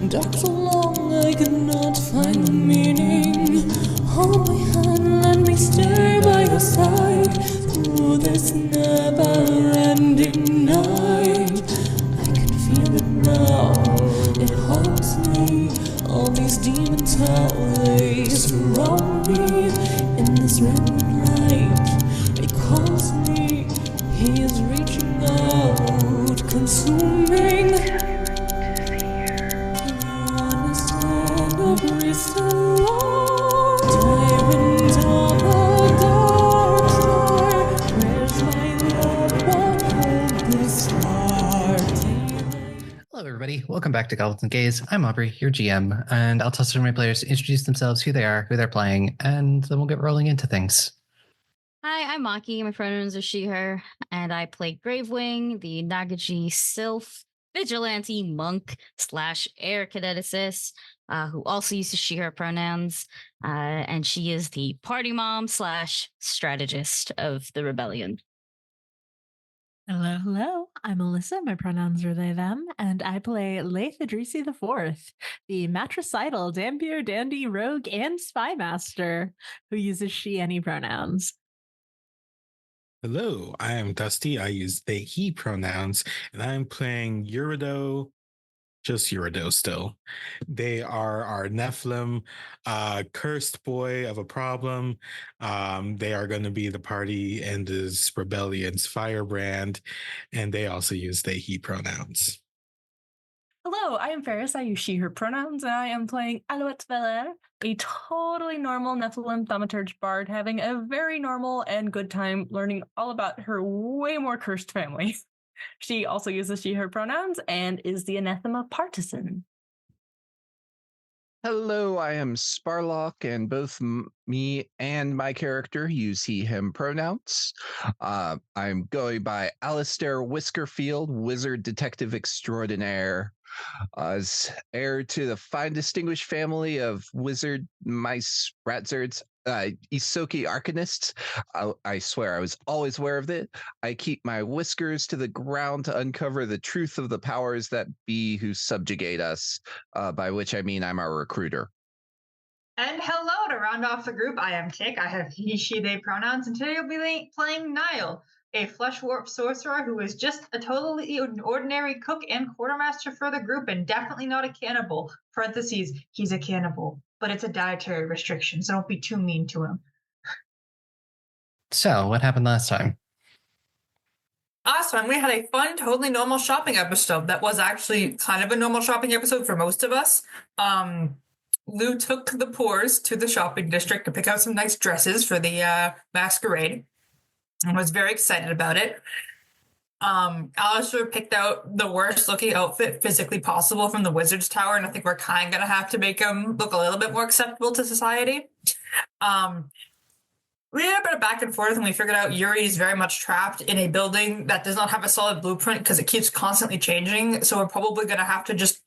Dark so long I cannot find the meaning. Hold my hand, let me stay by your side through this never-ending night. I can feel it now, it haunts me. All these demons, how they surround me. In this red light, it calls me. He is reaching out, consuming. Tyrant of the dark star, where's my love? What hold this heart? Hello, everybody. Welcome back to Goblins and Gaze. I'm Aubrey, your GM, and I'll toss it to my players to introduce themselves, who they are, who they're playing, and then we'll get rolling into things. Hi, I'm Maki. My pronouns are she, her, and I play Gravewing, the Nagaji Sylph vigilante monk / air cadeticist, who also uses she, her pronouns, and she is the party mom / strategist of the rebellion. Hello. I'm Alyssa. My pronouns are they, them, and I play Laeth IV, the matricidal Dampier Dandy Rogue and Spy Master, who uses she, any pronouns. Hello, I am Dusty. I use they, he pronouns, and I'm playing Eurideux, just Eurideux still. They are our Nephilim, cursed boy of a problem. They are going to be the party and this rebellion's firebrand, and they also use they, he pronouns. Hello, I am Farris. I use she, her pronouns, and I am playing Alouette, a totally normal Nephilim thaumaturge bard having a very normal and good time learning all about her way more cursed family. She also uses she, her pronouns and is the Anathema partisan. Hello, I am Sparlock, and both me and my character use he, him pronouns. I'm going by Alistair Whiskerfield, wizard detective extraordinaire. As heir to the fine distinguished family of wizard, mice, ratzards, Isoki arcanists. I swear I was always aware of it. I keep my whiskers to the ground to uncover the truth of the powers that be who subjugate us, by which I mean I'm our recruiter. And hello, to round off the group, I am Tick. I have he, she, they pronouns, and today I'll be playing Nihil, a flesh warp sorcerer who is just a totally ordinary cook and quartermaster for the group, and definitely not a cannibal. Parentheses, he's a cannibal, but it's a dietary restriction, so don't be too mean to him. So, what happened last time? Last time we had a fun, totally normal shopping episode that was actually kind of a normal shopping episode for most of us. Lou took the poors to the shopping district to pick out some nice dresses for the masquerade and was very excited about it. Alistair picked out the worst looking outfit physically possible from the Wizard's Tower, and I think we're kind of going to have to make him look a little bit more acceptable to society. We had a bit of back and forth, and we figured out Euri is very much trapped in a building that does not have a solid blueprint because it keeps constantly changing, so we're probably going to have to just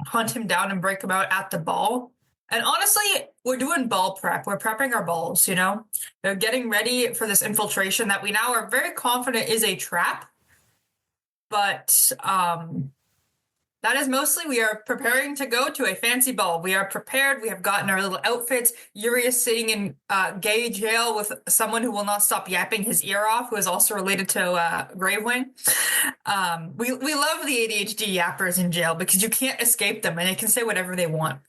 hunt him down and break him out at the ball. And honestly, we're doing ball prep. We're prepping our balls, you know? They're getting ready for this infiltration that we now are very confident is a trap. But that is mostly, we are preparing to go to a fancy ball. We are prepared. We have gotten our little outfits. Euri is sitting in gay jail with someone who will not stop yapping his ear off, who is also related to Gravewing. We love the ADHD yappers in jail because you can't escape them and they can say whatever they want.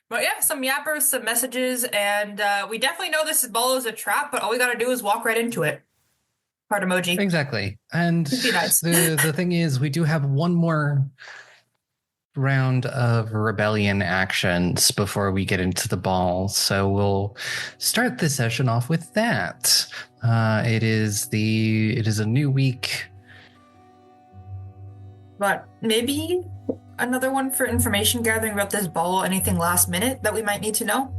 But yeah, some yappers, some messages, and we definitely know this ball is a trap, but all we got to do is walk right into it. Heart emoji. Exactly. And Nice. the thing is, we do have one more round of rebellion actions before we get into the ball. So we'll start the session off with that. It is a new week. But maybe another one for information gathering about this ball. Anything last minute that we might need to know?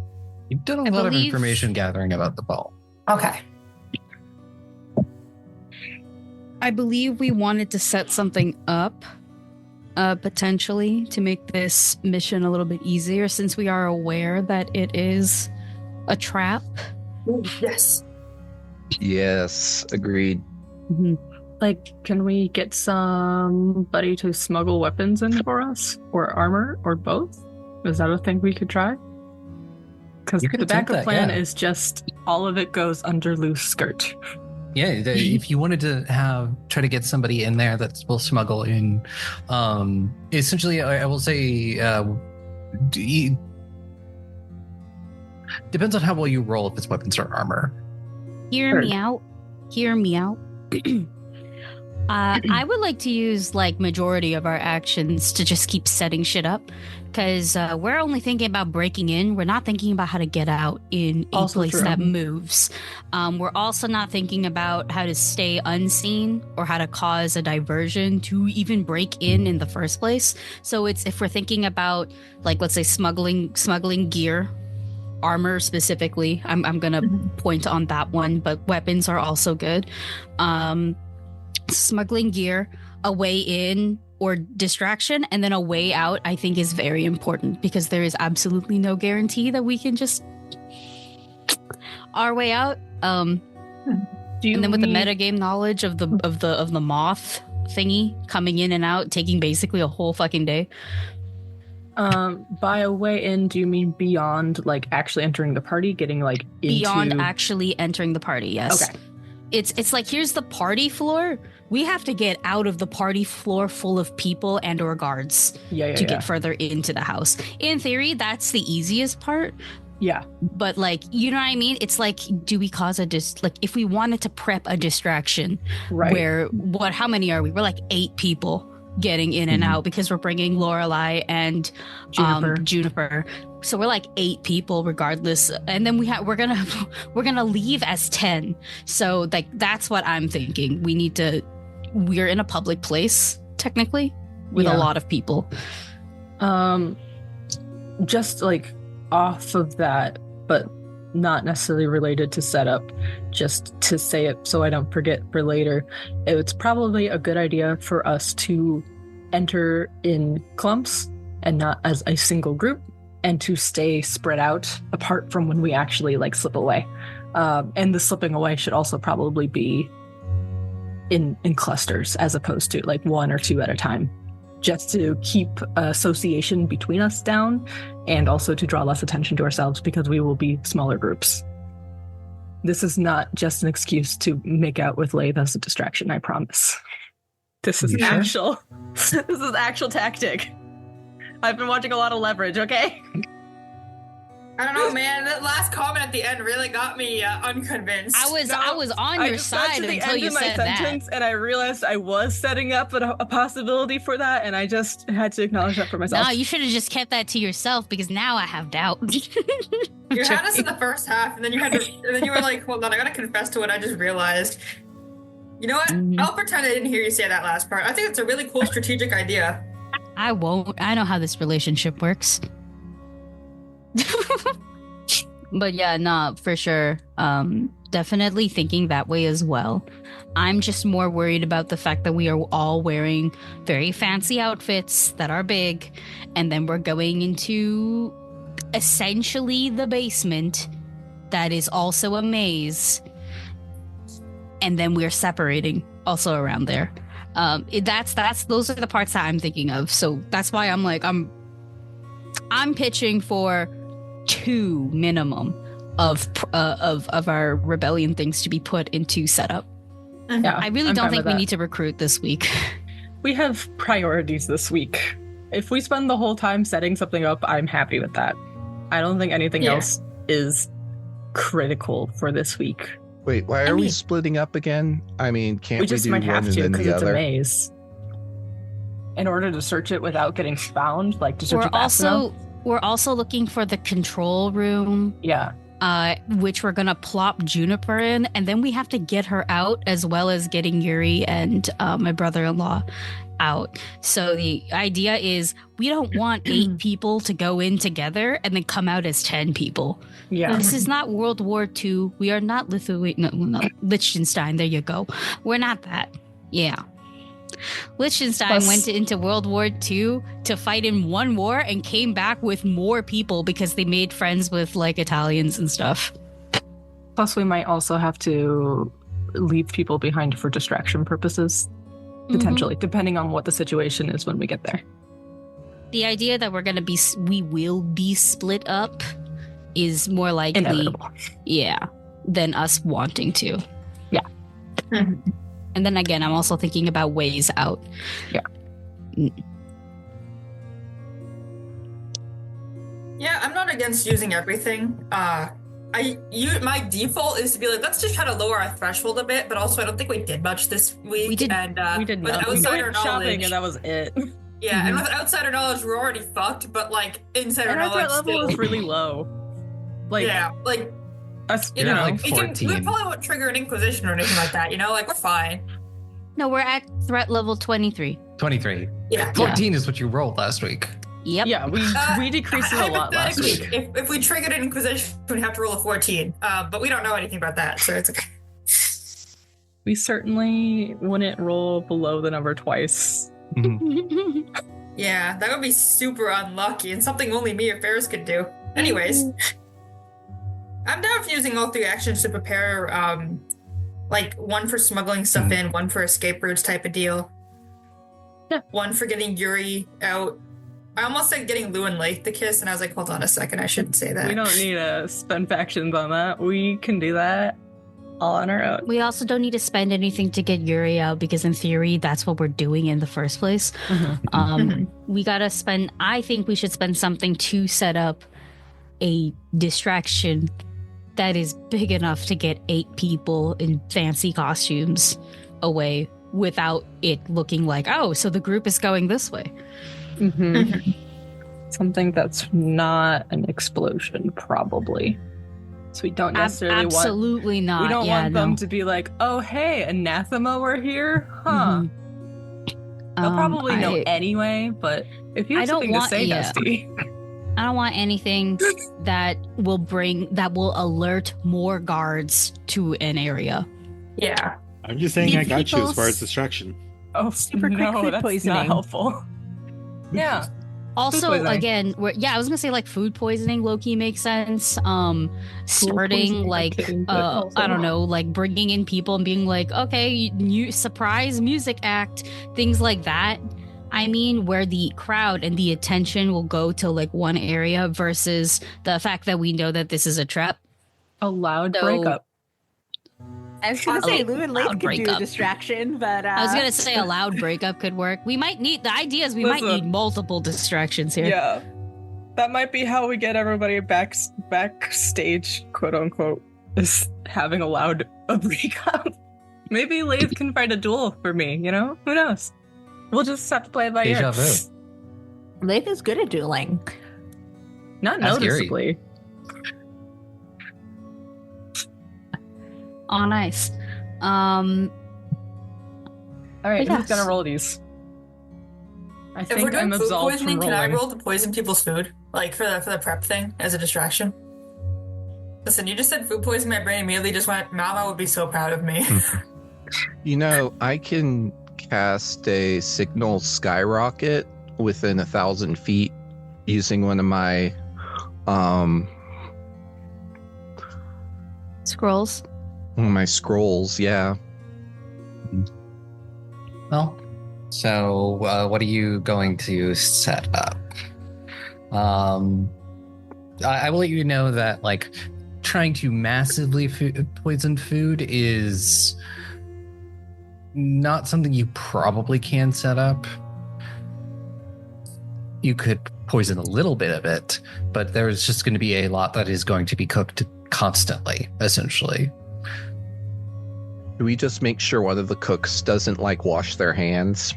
You've done a lot of information gathering about the ball. Okay. I believe we wanted to set something up, potentially, to make this mission a little bit easier, since we are aware that it is a trap. Yes. Yes, agreed. Mm-hmm. Like, can we get somebody to smuggle weapons in for us? Or armor? Or both? Is that a thing we could try? Because the backup plan is just all of it goes under loose skirt. Yeah, if you wanted to try to get somebody in there that will smuggle in, essentially, I will say, depends on how well you roll if it's weapons or armor. Hear me out. I would like to use like majority of our actions to just keep setting shit up, because we're only thinking about breaking in. We're not thinking about how to get out in a place that moves. We're also not thinking about how to stay unseen or how to cause a diversion to even break in the first place. So it's, if we're thinking about, like, let's say smuggling gear, armor specifically, I'm gonna point on that one, but weapons are also good. Smuggling gear, a way in or distraction, and then a way out, I think is very important, because there is absolutely no guarantee that we can just our way out. And then with the metagame knowledge of the moth thingy coming in and out, taking basically a whole fucking day. By a way in, do you mean beyond, like, actually entering the party, getting like into... Beyond actually entering the party? Yes. Okay. It's like, here's the party floor. We have to get out of the party floor full of people and or guards to get further into the house. In theory, that's the easiest part. Yeah. But, like, you know what I mean? It's like, do we cause like, if we wanted to prep a distraction, where, how many are we? We're like 8 people getting in and out, because we're bringing Lorelei and Juniper. So we're like 8 people regardless, and then we're gonna leave as 10. So, like, that's what I'm thinking. We're in a public place technically with a lot of people. Just like off of that, but not necessarily related to setup, just to say it so I don't forget for later. It's probably a good idea for us to enter in clumps and not as a single group, and to stay spread out apart from when we actually, like, slip away. And the slipping away should also probably be in clusters, as opposed to like 1 or 2 at a time, just to keep association between us down, and also to draw less attention to ourselves, because we will be smaller groups. This is not just an excuse to make out with Laeth as a distraction, I promise. This is actual. This is actual tactic. I've been watching a lot of Leverage, okay? I don't know, man. That last comment at the end really got me unconvinced. I was on your side until you said that, and I realized I was setting up a possibility for that, and I just had to acknowledge that for myself. No, you should have just kept that to yourself, because now I have doubt. You had us in the first half, and then you were like, "Hold on, I gotta confess to what I just realized." You know what? I'll pretend I didn't hear you say that last part. I think it's a really cool strategic idea. I won't. I know how this relationship works. But yeah, no, for sure. Definitely thinking that way as well. I'm just more worried about the fact that we are all wearing very fancy outfits that are big, and then we're going into essentially the basement that is also a maze, and then we're separating also around there. Those are the parts that I'm thinking of. So that's why I'm like, I'm pitching for 2 minimum of our rebellion things to be put into setup. Yeah, I really don't think we need to recruit this week. We have priorities this week. If we spend the whole time setting something up, I'm happy with that. I don't think anything else is critical for this week. Wait, why are we splitting up again? I mean, can't we just do might one have and to then because the it's other? a maze. in order to search it without getting found, like to search it fast enough. We're also looking for the control room. Yeah. Which we're gonna plop Juniper in, and then we have to get her out, as well as getting Euri and my brother-in-law out. So the idea is we don't want 8 people to go in together and then come out as 10 people. Yeah. This is not World War II. We are not Liechtenstein. There you go. We're not that. Yeah. Liechtenstein went into World War II to fight in one war and came back with more people because they made friends with like Italians and stuff. Plus, we might also have to leave people behind for distraction purposes, potentially, depending on what the situation is when we get there. The idea that we will be split up is more likely, inevitable. Yeah, than us wanting to. Yeah. And then again, I'm also thinking about ways out. Yeah. Yeah, I'm not against using everything. My default is to be like, let's just try to lower our threshold a bit, but also I don't think we did much this week. We did with not. outsider knowledge, shopping and that was it. Yeah, and with outsider knowledge, we're already fucked. But like insider And our knowledge, threat level is really low. Like, yeah, like us, you know, like we 14. probably won't trigger an inquisition or anything like that. You know, like we're fine. No, we're at threat level 23. 23. Yeah. 14 is what you rolled last week. Yep. yeah, we decreased it a lot last week. If we triggered an inquisition, we'd have to roll a 14. But we don't know anything about that, so it's okay. We certainly wouldn't roll below the number twice. Yeah, that would be super unlucky and something only me or Farris could do. Anyways, I'm down for using all 3 actions to prepare, like one for smuggling stuff in, one for escape routes type of deal. Yeah. One for getting Euri out. I almost said getting Lou and Laeth the kiss, and I was like, hold on a second, I shouldn't say that. We don't need to spend factions on that. We can do that all on our own. We also don't need to spend anything to get Euri out because in theory, that's what we're doing in the first place. We gotta spend, I think we should spend something to set up a distraction that is big enough to get 8 people in fancy costumes away without it looking like, oh, so the group is going this way. Something that's not an explosion, probably. So we don't necessarily absolutely not. We don't want them to be like, oh, hey, Anathema, we're here? Huh. They'll probably know anyway, but if you have something to say, Dusty. I don't want anything that will alert more guards to an area. Yeah. I'm just saying I got you as far as distraction. Oh, Super quick food that's poisoning. not helpful. Yeah. Also, again, I was gonna say like food poisoning low-key makes sense. Starting like I don't know, like bringing in people and being like, okay, new surprise music act, things like that. I mean, where the crowd and the attention will go to like one area versus the fact that we know that this is a trap. A loud breakup. I was going to say Lou and Laeth could do a breakup. distraction, but... I was going to say a loud breakup could work. We might need, the idea is we might need multiple distractions here. Yeah. That might be how we get everybody backstage, quote unquote, is having a loud breakup. Maybe Laeth can find a duel for me, you know? Who knows? We'll just have to play it by ear. Deja vu. Laeth is good at dueling. Not That's noticeably. Oh, nice. All right, Yes. who's gonna roll these? I If we're think doing I'm food absolved poisoning, from can I rolling. roll to poison people's food? Like for the prep thing as a distraction? Listen, you just said food poisoning, my brain immediately just went, Mama would be so proud of me. You know, I can cast a signal skyrocket within 1,000 feet using one of my Scrolls. scrolls. Yeah. Well, so what are you going to set up? I will let you know that like trying to massively poison food is not something you probably can set up. You could poison a little bit of it, but there's just going to be a lot that is going to be cooked constantly, essentially. Do we just make sure one of the cooks doesn't like wash their hands?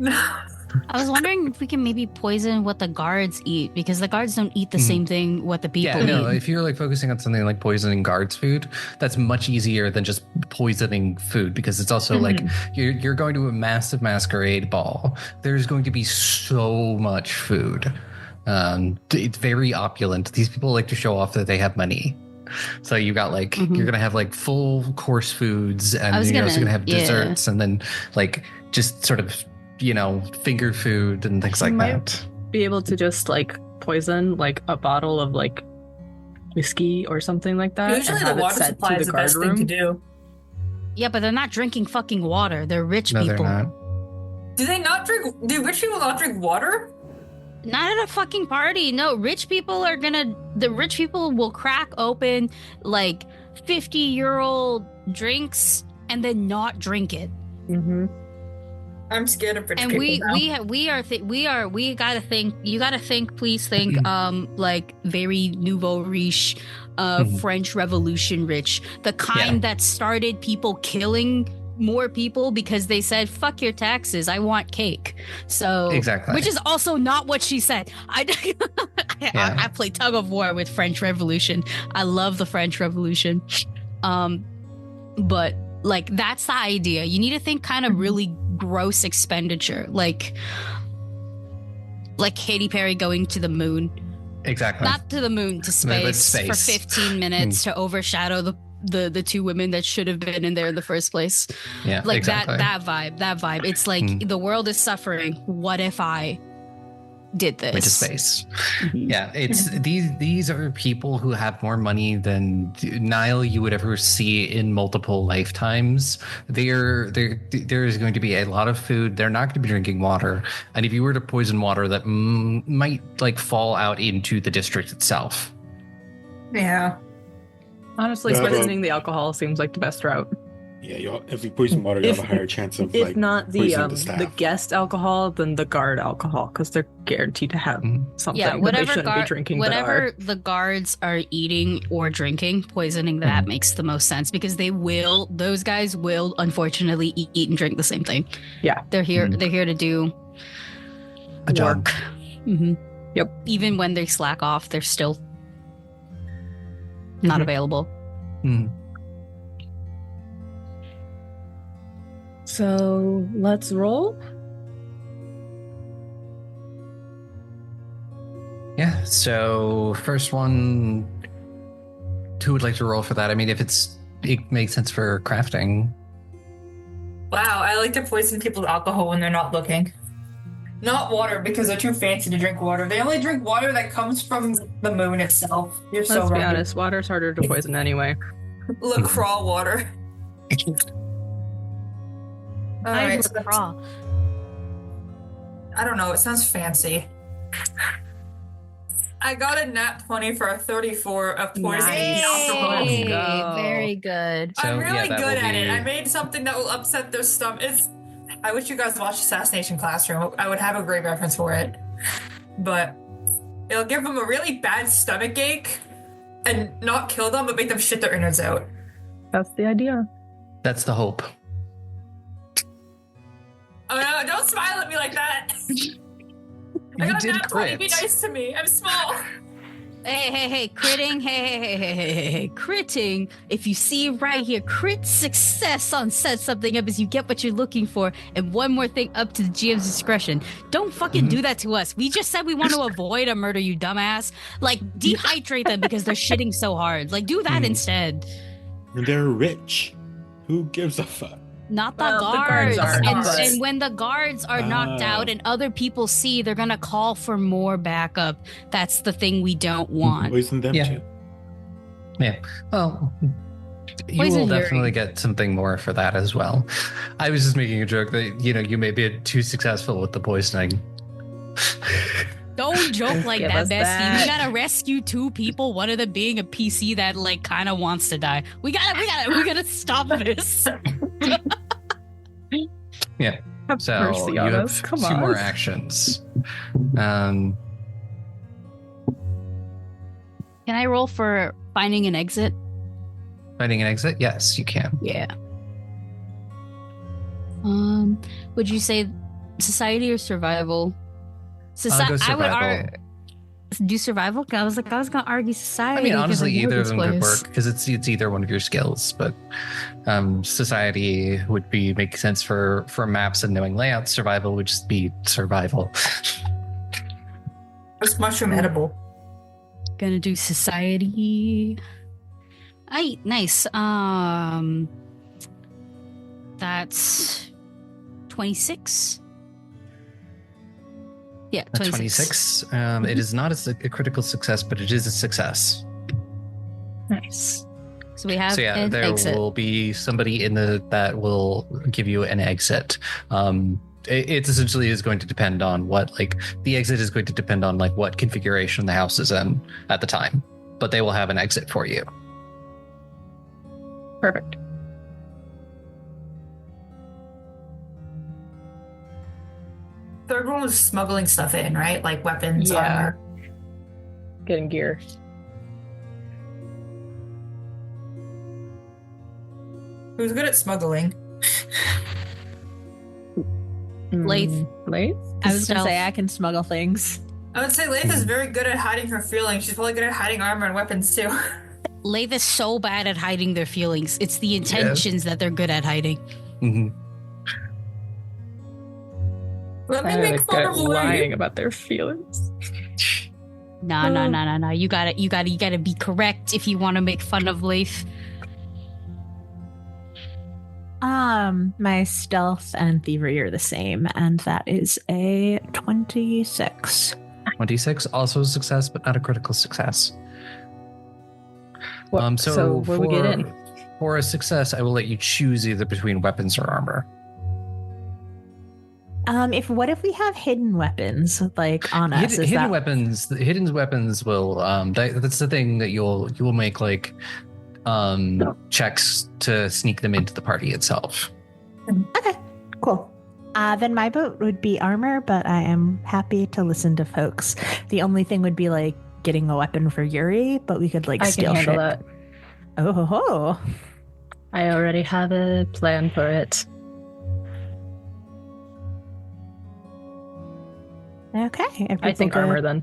I was wondering if we can maybe poison what the guards eat, because the guards don't eat the same thing what the people Yeah, no, eat. if you're like focusing on something like poisoning guards' food, that's much easier than just poisoning food, because it's also like you're going to a massive masquerade ball. There's going to be so much food. It's very opulent. These people like to show off that they have money. So you got like you're gonna have like full course foods, and you're also gonna have desserts, and then like just sort of finger food and things like that. Be able to just like poison like a bottle of like whiskey or something like that. Usually and the have it water sent supply to is the best thing to do. Yeah, but they're not drinking fucking water. They're rich No, people. they're not. Do they not drink? Do rich people not drink water? Not at a fucking party. No, the rich people will crack open like 50-year-old drinks and then not drink it. Mm-hmm. I'm scared of rich And people now. we gotta think. You gotta think. Please think. Like very nouveau riche, French Revolution rich, the kind that started people killing more people because they said fuck your taxes, I want cake. So Exactly. which is also not what she said. I play tug of war with French Revolution. I love the French Revolution. But like that's the idea. You need to think kind of really gross expenditure, like Katy Perry going to the moon. Exactly. Not to the moon, to space for 15 minutes to overshadow the two women that should have been in there in the first place. Yeah, like exactly. that vibe. It's like the world is suffering. What if I did this? Went to space. Yeah, it's these are people who have more money than Nihil you would ever see in multiple lifetimes. There is going to be a lot of food. They're not going to be drinking water, and if you were to poison water, that might like fall out into the district itself. Yeah. Honestly, poisoning the alcohol seems like the best route. Yeah, if you poison water, you have a higher chance of if like not poisoning the staff. guest alcohol, then the guard alcohol, because they're guaranteed to have something Yeah, that they whatever shouldn't be drinking. whatever the guards are eating or drinking, poisoning that makes the most sense, because those guys will unfortunately eat and drink the same thing. Yeah, they're here to do A job. work. Yep. Even when they slack off, they're still not available. So let's roll. Yeah, so first one, who would like to roll for that? I mean, if it makes sense for crafting. Wow, I like to poison people's alcohol when they're not looking. Not water, because they're too fancy to drink water. They only drink water that comes from the moon itself. You're so Let's be right. honest, water's harder to poison anyway. LaCroix water. Alright, so I don't know, it sounds fancy. I got a nat 20 for a 34 of poisoning alcohol. Let's go. Very good. I'm So, really that good will at it. be- I made something that will upset their stomach. I wish you guys watched Assassination Classroom. I would have a great reference for it. But it'll give them a really bad stomach ache and not kill them, but make them shit their innards out. That's the idea. That's the hope. Oh no, don't smile at me like that. I You got a did nat 20, be crit. nice to me. I'm small. Hey, critting. Hey, critting. If you see right here, crit success on set something up as you get what you're looking for. And one more thing, up to the GM's discretion. Don't fucking do that to us. We just said we want to avoid a murder, you dumbass. Like, dehydrate them because they're shitting so hard. Like, do that instead. And they're rich. Who gives a fuck? Not the Well, the guards. guards aren't. And when the guards are knocked out and other people see, they're gonna call for more backup. That's the thing we don't want. Poison them Yeah. too. Yeah. Well, you Poison will Yuri. definitely get something more for that as well. I was just making a joke that, you may be too successful with the poisoning. Don't joke like Give that, us bestie. that. We gotta rescue two people, one of them being a PC that like kind of wants to die. We gotta stop this. Yeah. Have So mercy you on have us. Come two on. more actions. Can I roll for finding an exit? Finding an exit? Yes, you can. Yeah. Would you say society or survival? Go survival. Do survival. I was gonna argue society. I mean, honestly, either of them could place. work because it's either one of your skills. But society would make sense for maps and knowing layouts. Survival would just be survival. It's mushroom edible. Gonna do society. Nice. That's 26. Yeah, 26. It is not a critical success, but it is a success. Nice. So we have there exit. will be somebody that will give you an exit. It essentially is going to depend on the exit is going to depend on what configuration the house is in at the time, but they will have an exit for you. Perfect. Third one was smuggling stuff in, right? Like weapons, armor. Getting gear. Who's good at smuggling? Laeth. Laeth? I was gonna say I can smuggle things. I would say Laeth is very good at hiding her feelings. She's probably good at hiding armor and weapons too. Laeth is so bad at hiding their feelings. It's the intentions that they're good at hiding. Mm-hmm. Let me make fun of lying about their feelings. No. You gotta be correct if you want to make fun of Laeth. My stealth and thievery are the same, and that is a 26. 26, also a success, but not a critical success. So where we get in? For a success, I will let you choose either between weapons or armor. What if we have hidden weapons on us? Hidden weapons will that's the thing that you will make checks to sneak them into the party itself. Okay, cool. Then my vote would be armor, but I am happy to listen to folks. The only thing would be getting a weapon for Euri, but we could steal shit. That. Oh ho ho! I already have a plan for it. Okay, I think armor then.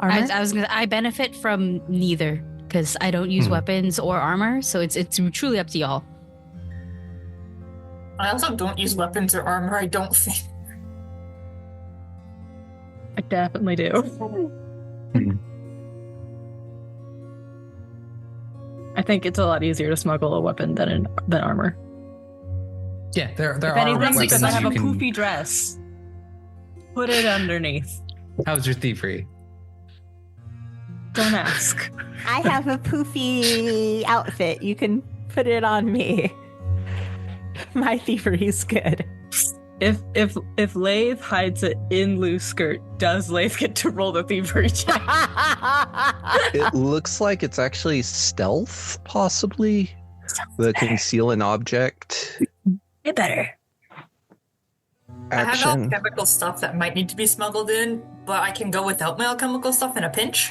Armor? I benefit from neither because I don't use weapons or armor, so it's truly up to y'all. I also don't use weapons or armor, I don't think. I definitely do. I think it's a lot easier to smuggle a weapon than armor. Yeah, there if are anything, weapons because I have a you can- poofy dress. Put it underneath. How's your thievery? Don't ask. I have a poofy outfit. You can put it on me. My thievery's good. If Laeth hides it in loose skirt, does Laeth get to roll the thievery check? It looks like it's actually stealth, possibly. The conceal an object. It better. I have Action. alchemical stuff that might need to be smuggled in, but I can go without my alchemical stuff in a pinch.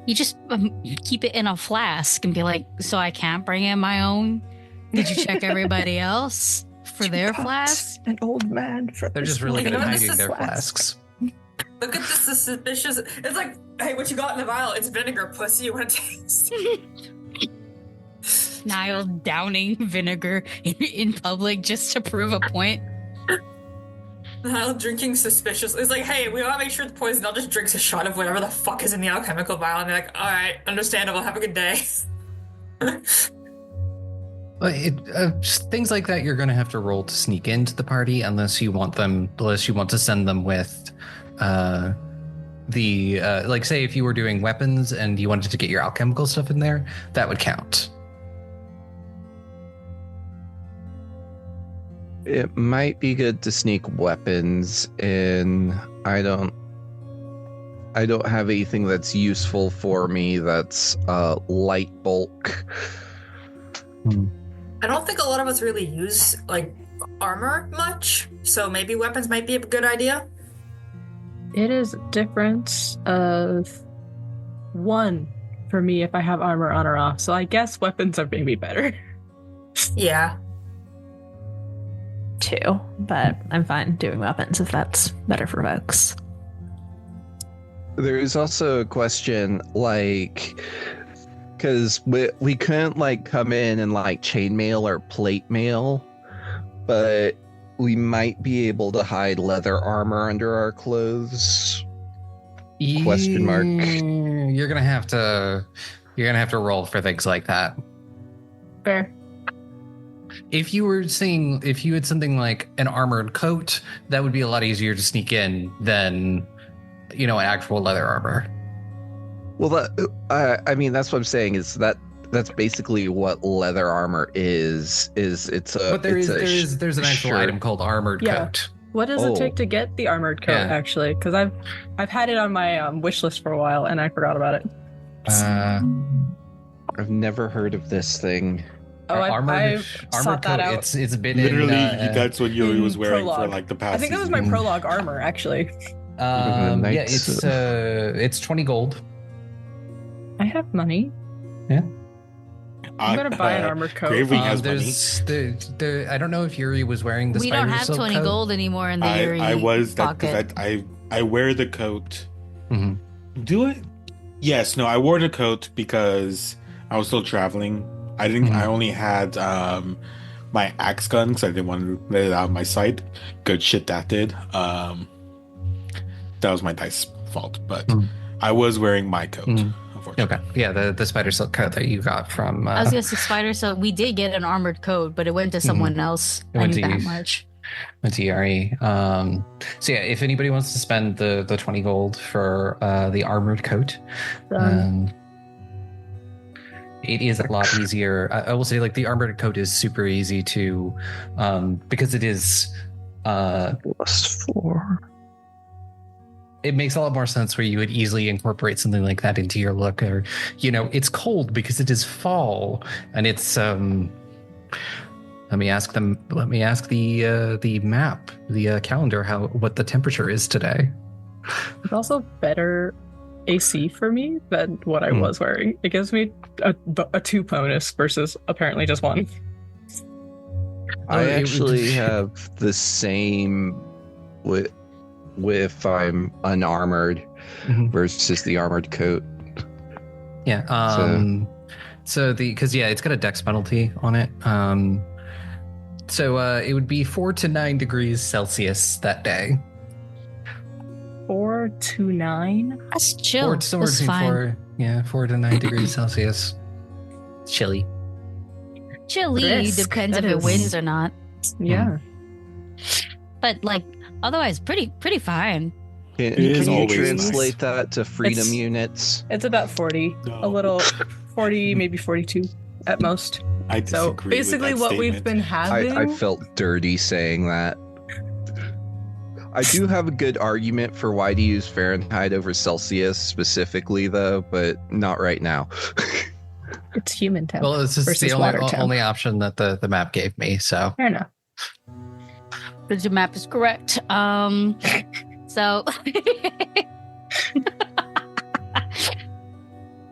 You just keep it in a flask and be like, so I can't bring in my own? Did you check everybody else for their flasks? An old man for They're just really good at Ignore the hiding their flasks. flasks. Look at this suspicious. It's like, hey, what you got in the vial? It's vinegar, pussy. You want to taste? Nihil downing vinegar in public just to prove a point. Nihil drinking suspicious. It's like, hey, we want to make sure it's poison. I'll just drink a shot of whatever the fuck is in the alchemical vial. And they're like, all right, understandable. Have a good day. Things like that you're going to have to roll to sneak into the party unless you want to send them with say if you were doing weapons and you wanted to get your alchemical stuff in there, that would count. It might be good to sneak weapons in. I don't have anything that's useful for me that's light bulk. I don't think a lot of us really use armor much, so maybe weapons might be a good idea. It is a difference of 1 for me if I have armor on or off. So I guess weapons are maybe better. Yeah. too, but I'm fine doing weapons if that's better for folks. There's also a question, like, because we couldn't, like, come in and, like, chainmail or plate mail, but we might be able to hide leather armor under our clothes. Question mark. You're gonna have to roll for things like that. Fair. If you had something like an armored coat, that would be a lot easier to sneak in than, actual leather armor. Well, I mean, that's what I'm saying, is that's basically what leather armor is. It's a. But there's an actual shirt. item called armored coat. What does it take to get the armored coat, actually? Because I've had it on my wish list for a while, and I forgot about it. I've never heard of this thing. Oh, I've sought that out. It's been Literally, in, that's what Yuri was wearing prologue. for like the past. I think that was my prologue armor, actually. It's 20 gold. I have money. Yeah. I'm gonna buy an armored coat. Gravewing has money. I don't know if Yuri was wearing the We spider don't have silk 20 coat. gold anymore in the Euri I was that pocket. because I wear the coat. Mm-hmm. Do it? Yes. No, I wore the coat because I was still traveling. I didn't. I only had my axe gun because I didn't want to let it out of my sight. Good shit that did. That was my dice fault, but I was wearing my coat. Unfortunately. Okay. Yeah, the spider silk coat that you got from. I was gonna say spider, so we did get an armored coat, but it went to someone else. It I went knew to that you. much. Went to Yuri. So yeah, if anybody wants to spend the 20 gold for the armored coat, it is a lot easier. I will say, like, the armored coat is super easy to, because it is +4. It makes a lot more sense where you would easily incorporate something like that into your look. Or, it's cold because it is fall, and it's Let me ask the map, the calendar, what the temperature is today. It's also better AC for me than what I was wearing. It gives me a 2 bonus versus apparently just 1. I actually have the same with if I'm unarmored versus the armored coat. Yeah. Because it's got a dex penalty on it. So it would be 4 to 9 degrees Celsius that day. 4 to 9. That's chill. Somewhere That's between fine. 4 to 9 degrees Celsius. Chilly. Chilly Risk. depends That if it is- wins or not. Yeah. But otherwise, pretty fine. Can is you always translate that to freedom units? It's about 40. No. A little 40, maybe 42 at most. I So disagree basically with that what we've statement. been having. I felt dirty saying that. I do have a good argument for why to use Fahrenheit over Celsius specifically, though, but not right now. It's human temp. Well, this is versus the water temp. only option that the map gave me. So Fair enough. But your map is correct. So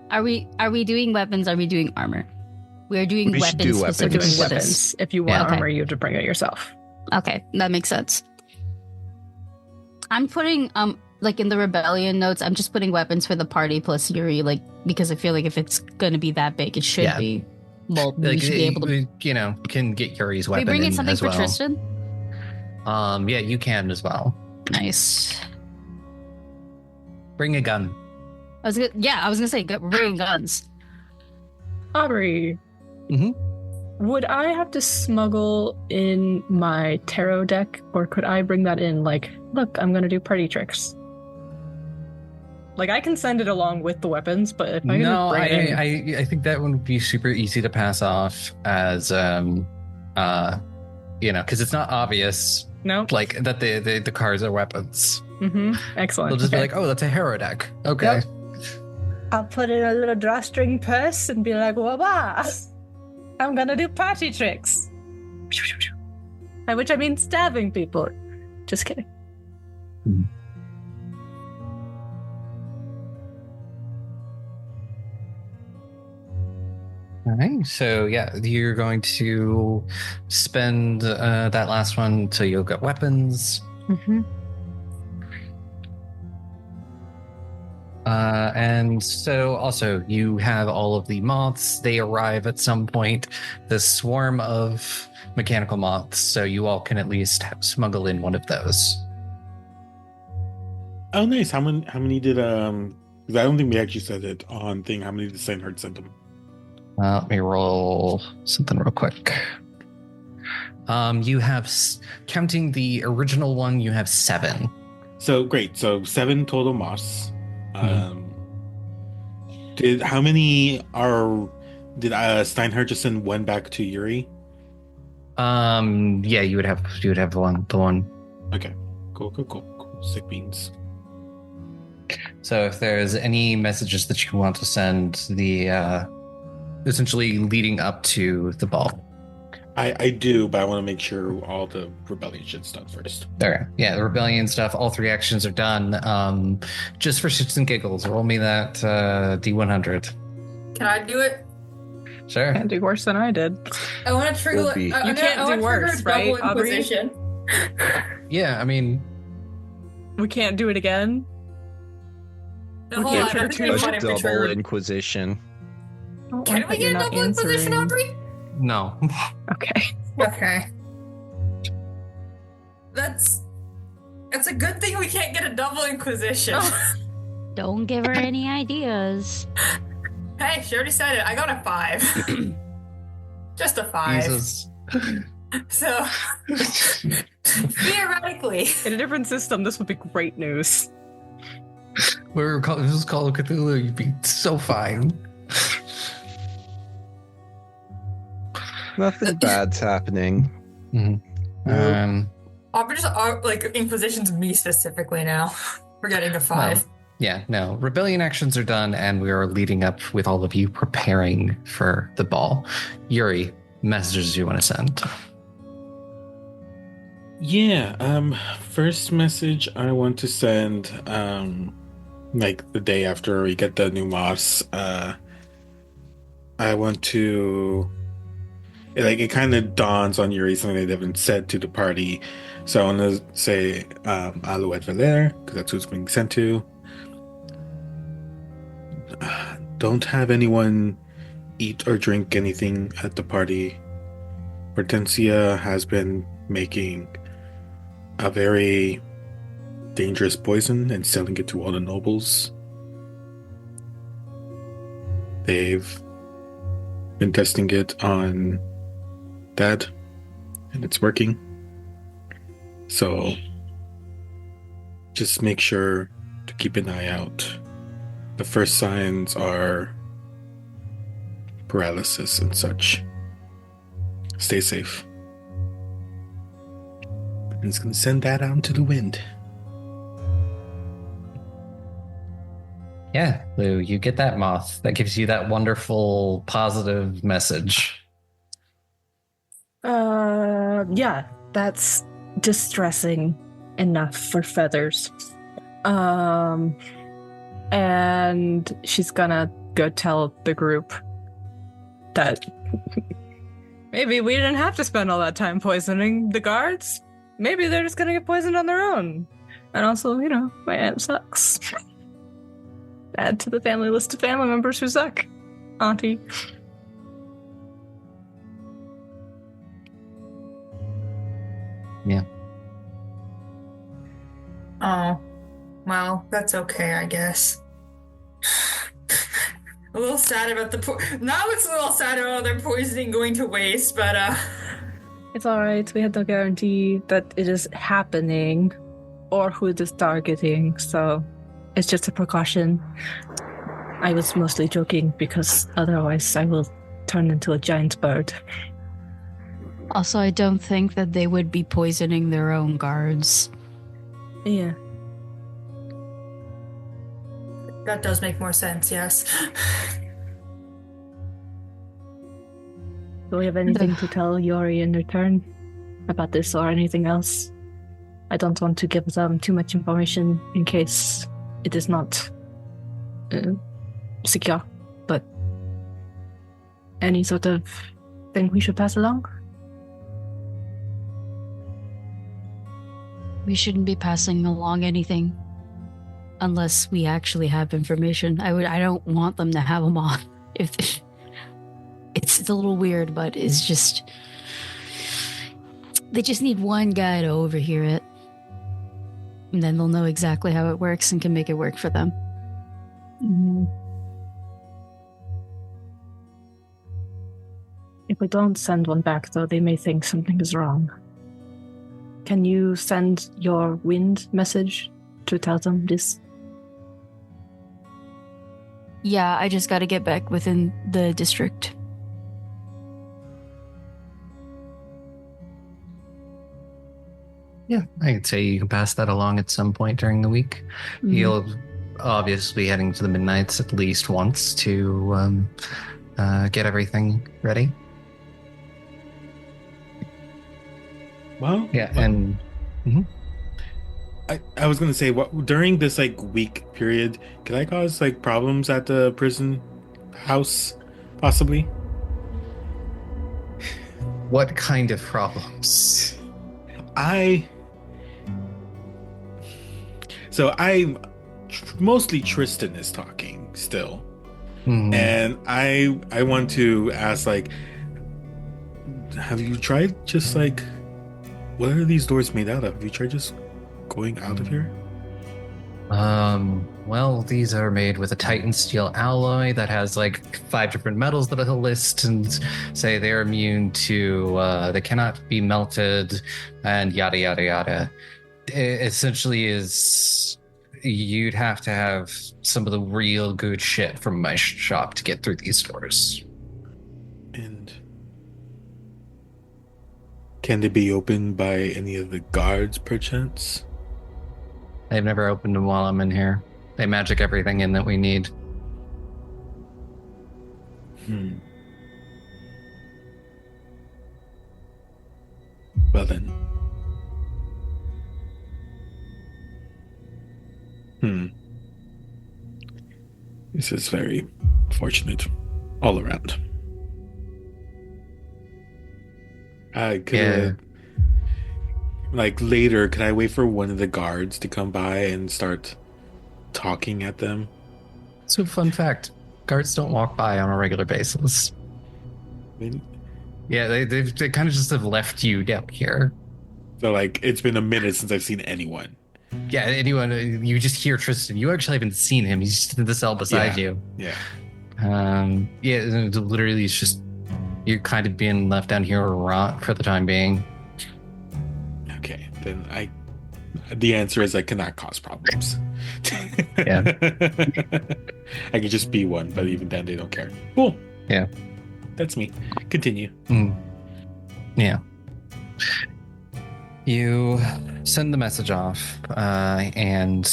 are we doing weapons? Are we doing armor? We're doing We should weapons do weapons. We're specifically doing for weapons. this. If you want Yeah. Okay. armor, you have to bring it yourself. Okay, that makes sense. I'm putting in the rebellion notes, I'm just putting weapons for the party plus Yuri, because I feel like if it's gonna be that big, it should Yeah. be. Well, we should be able to. Can get Yuri's Are we weapon bringing in something as for well. Tristan? Yeah, you can as well. Nice. Bring a gun. I was gonna say we're bringing guns. Aubrey. Would I have to smuggle in my tarot deck, or could I bring that in? Look, I'm gonna do party tricks. I can send it along with the weapons, but if I No, bring it in, I think that would be super easy to pass off as because it's not obvious no. that the cards are weapons. Excellent. They'll just Okay. be like, oh, that's a hero deck. Okay. Yep. I'll put it in a little drawstring purse and be like, "Wah-bah! I'm gonna do party tricks." By which I mean stabbing people. Just kidding. All right. So yeah, you're going to spend that last one till you'll get weapons. Mm-hmm. And so also you have all of the moths. They arrive at some point. The swarm of mechanical moths. So you all can at least smuggle in one of those. Oh, nice. How many did 'cause I don't think we actually said it on thing. How many did Steinhardt send them? Let me roll something real quick. You have, counting the original one, you have 7. So great. So 7 total moths. Did Steinhardt just send one back to Euri? Yeah, you would have the one. Okay. Cool. Sick beans. So if there's any messages that you want to send, the essentially leading up to the ball. I do, but I want to make sure all the rebellion shit's done first. There, yeah, the rebellion stuff. All 3 actions are done. Just for shits and giggles, roll me that D100. Can I do it? Sure. Can't do worse than I did. I want to trigger. Will be. You can't do worse, right, Aubrey? Yeah, I mean, We can't do it again. No, We hold can't on, trigger I think we two. might have to Double trigger- Inquisition. Can we get a double inquisition, Aubrey? no. Okay. Okay. It's a good thing we can't get a double inquisition. Don't give her any ideas. Hey, she already said it. I got a 5. Just a 5. Jesus. So theoretically, In a different system, this would be great news. This was Call of Cthulhu. You'd be so fine. Nothing bad's happening. Mm-hmm. Aubrey just like inquisitions me specifically now. We're getting a 5. Well, yeah, no. Rebellion actions are done, and we are leading up with all of you preparing for the ball. Euri, messages you want to send? Yeah. First message I want to send, like the day after we get the new moths. I want to. It kind of dawns on Euri something they haven't said to the party, so I want to say Alouette because that's who it's being sent to. Don't have anyone eat or drink anything at the party. Hortensia has been making a very dangerous poison and selling it to all the nobles. They've been testing it on Dad, and it's working. So just make sure to keep an eye out. The first signs are paralysis and such. Stay safe. And it's going to send that out into the wind. Yeah, Lou, you get that moth. That gives you that wonderful positive message. Yeah, that's distressing enough for Feathers. And she's gonna go tell the group that maybe we didn't have to spend all that time poisoning the guards. Maybe they're just gonna get poisoned on their own. And also, my aunt sucks. Add to the family list of family members who suck. Auntie. Yeah. Oh, well, that's okay, I guess. A little sad about now it's a little sad about their poisoning going to waste, but It's alright, we had no guarantee that it is happening or who it is targeting, so it's just a precaution. I was mostly joking because otherwise I will turn into a giant bird. Also, I don't think that they would be poisoning their own guards. Yeah. that does make more sense, yes. Do we have anything to tell Euri in return about this or anything else? I don't want to give them too much information in case it is not secure, but Any sort of thing we should pass along? We shouldn't be passing along anything unless we actually have information. I don't want them to have them on. If it's a little weird, but it's just they just need one guy to overhear it, and then they'll know exactly how it works and can make it work for them. Mm-hmm. If we don't send one back, though, they may think something is wrong. Can you send your wind message to tell them this? Yeah, I just got to get back within the district. Yeah, I could say you can pass that along at some point during the week. Mhm. You'll obviously be heading to the Midnights at least once to get everything ready. Well, Yeah, and I was gonna say, what during this like week period, could I cause like problems at the prison house, possibly? what kind of problems? Mostly Tristan is talking still, Mhm. and I want to ask, like, have you tried just like, what are these doors made out of? Have you tried just going out of here? Well, these are made with a Titan steel alloy that has like 5 different metals that it'll list and say they're immune to, they cannot be melted, and yada, yada, yada. It essentially is, you'd have to have some of the real good shit from my shop to get through these doors. And can they be opened by any of the guards, perchance? They've never opened them while I'm in here. They magic everything in that we need. Well then. This is very fortunate all around. I could, like, later, could I wait for one of the guards to come by and start talking at them? So, fun fact, guards don't walk by on a regular basis. I mean, Yeah, they kind of just have left you down here. so, like, it's been a minute since I've seen anyone. Yeah, anyone, you just hear Tristan. You actually haven't seen him. He's just in the cell beside you. Yeah. Literally, it's just you're kind of being left down here to rot for the time being. Okay, then the answer is I cannot cause problems. Yeah. I could just be one, but even then they don't care. Cool. Yeah. That's me. Continue. Yeah. You send the message off, and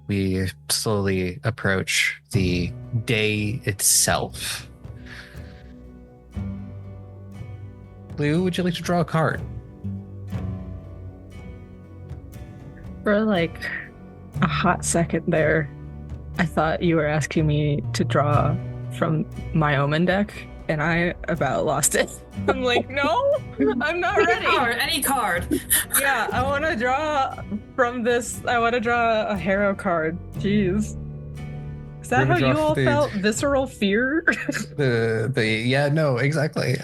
we slowly approach the day itself. Lou, would you like to draw a card? For like a hot second there, I thought you were asking me to draw from my Omen deck, and I about lost it. I'm like, no, I'm not ready. Any card. Yeah, I want to draw from this. I want to draw a hero card. Jeez. Is that how you all felt? Visceral fear? Yeah, no, exactly.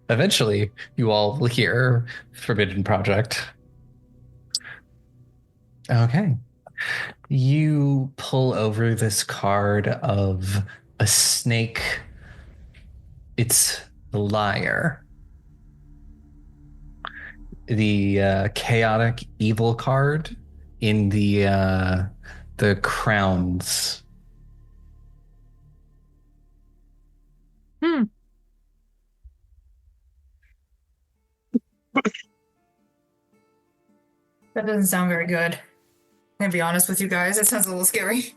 Eventually, you all will hear Forbidden Project. Okay. You pull over this card of a snake. It's the Liar. The chaotic evil card in the crowns. That doesn't sound very good. I'm gonna be honest with you guys. It sounds a little scary.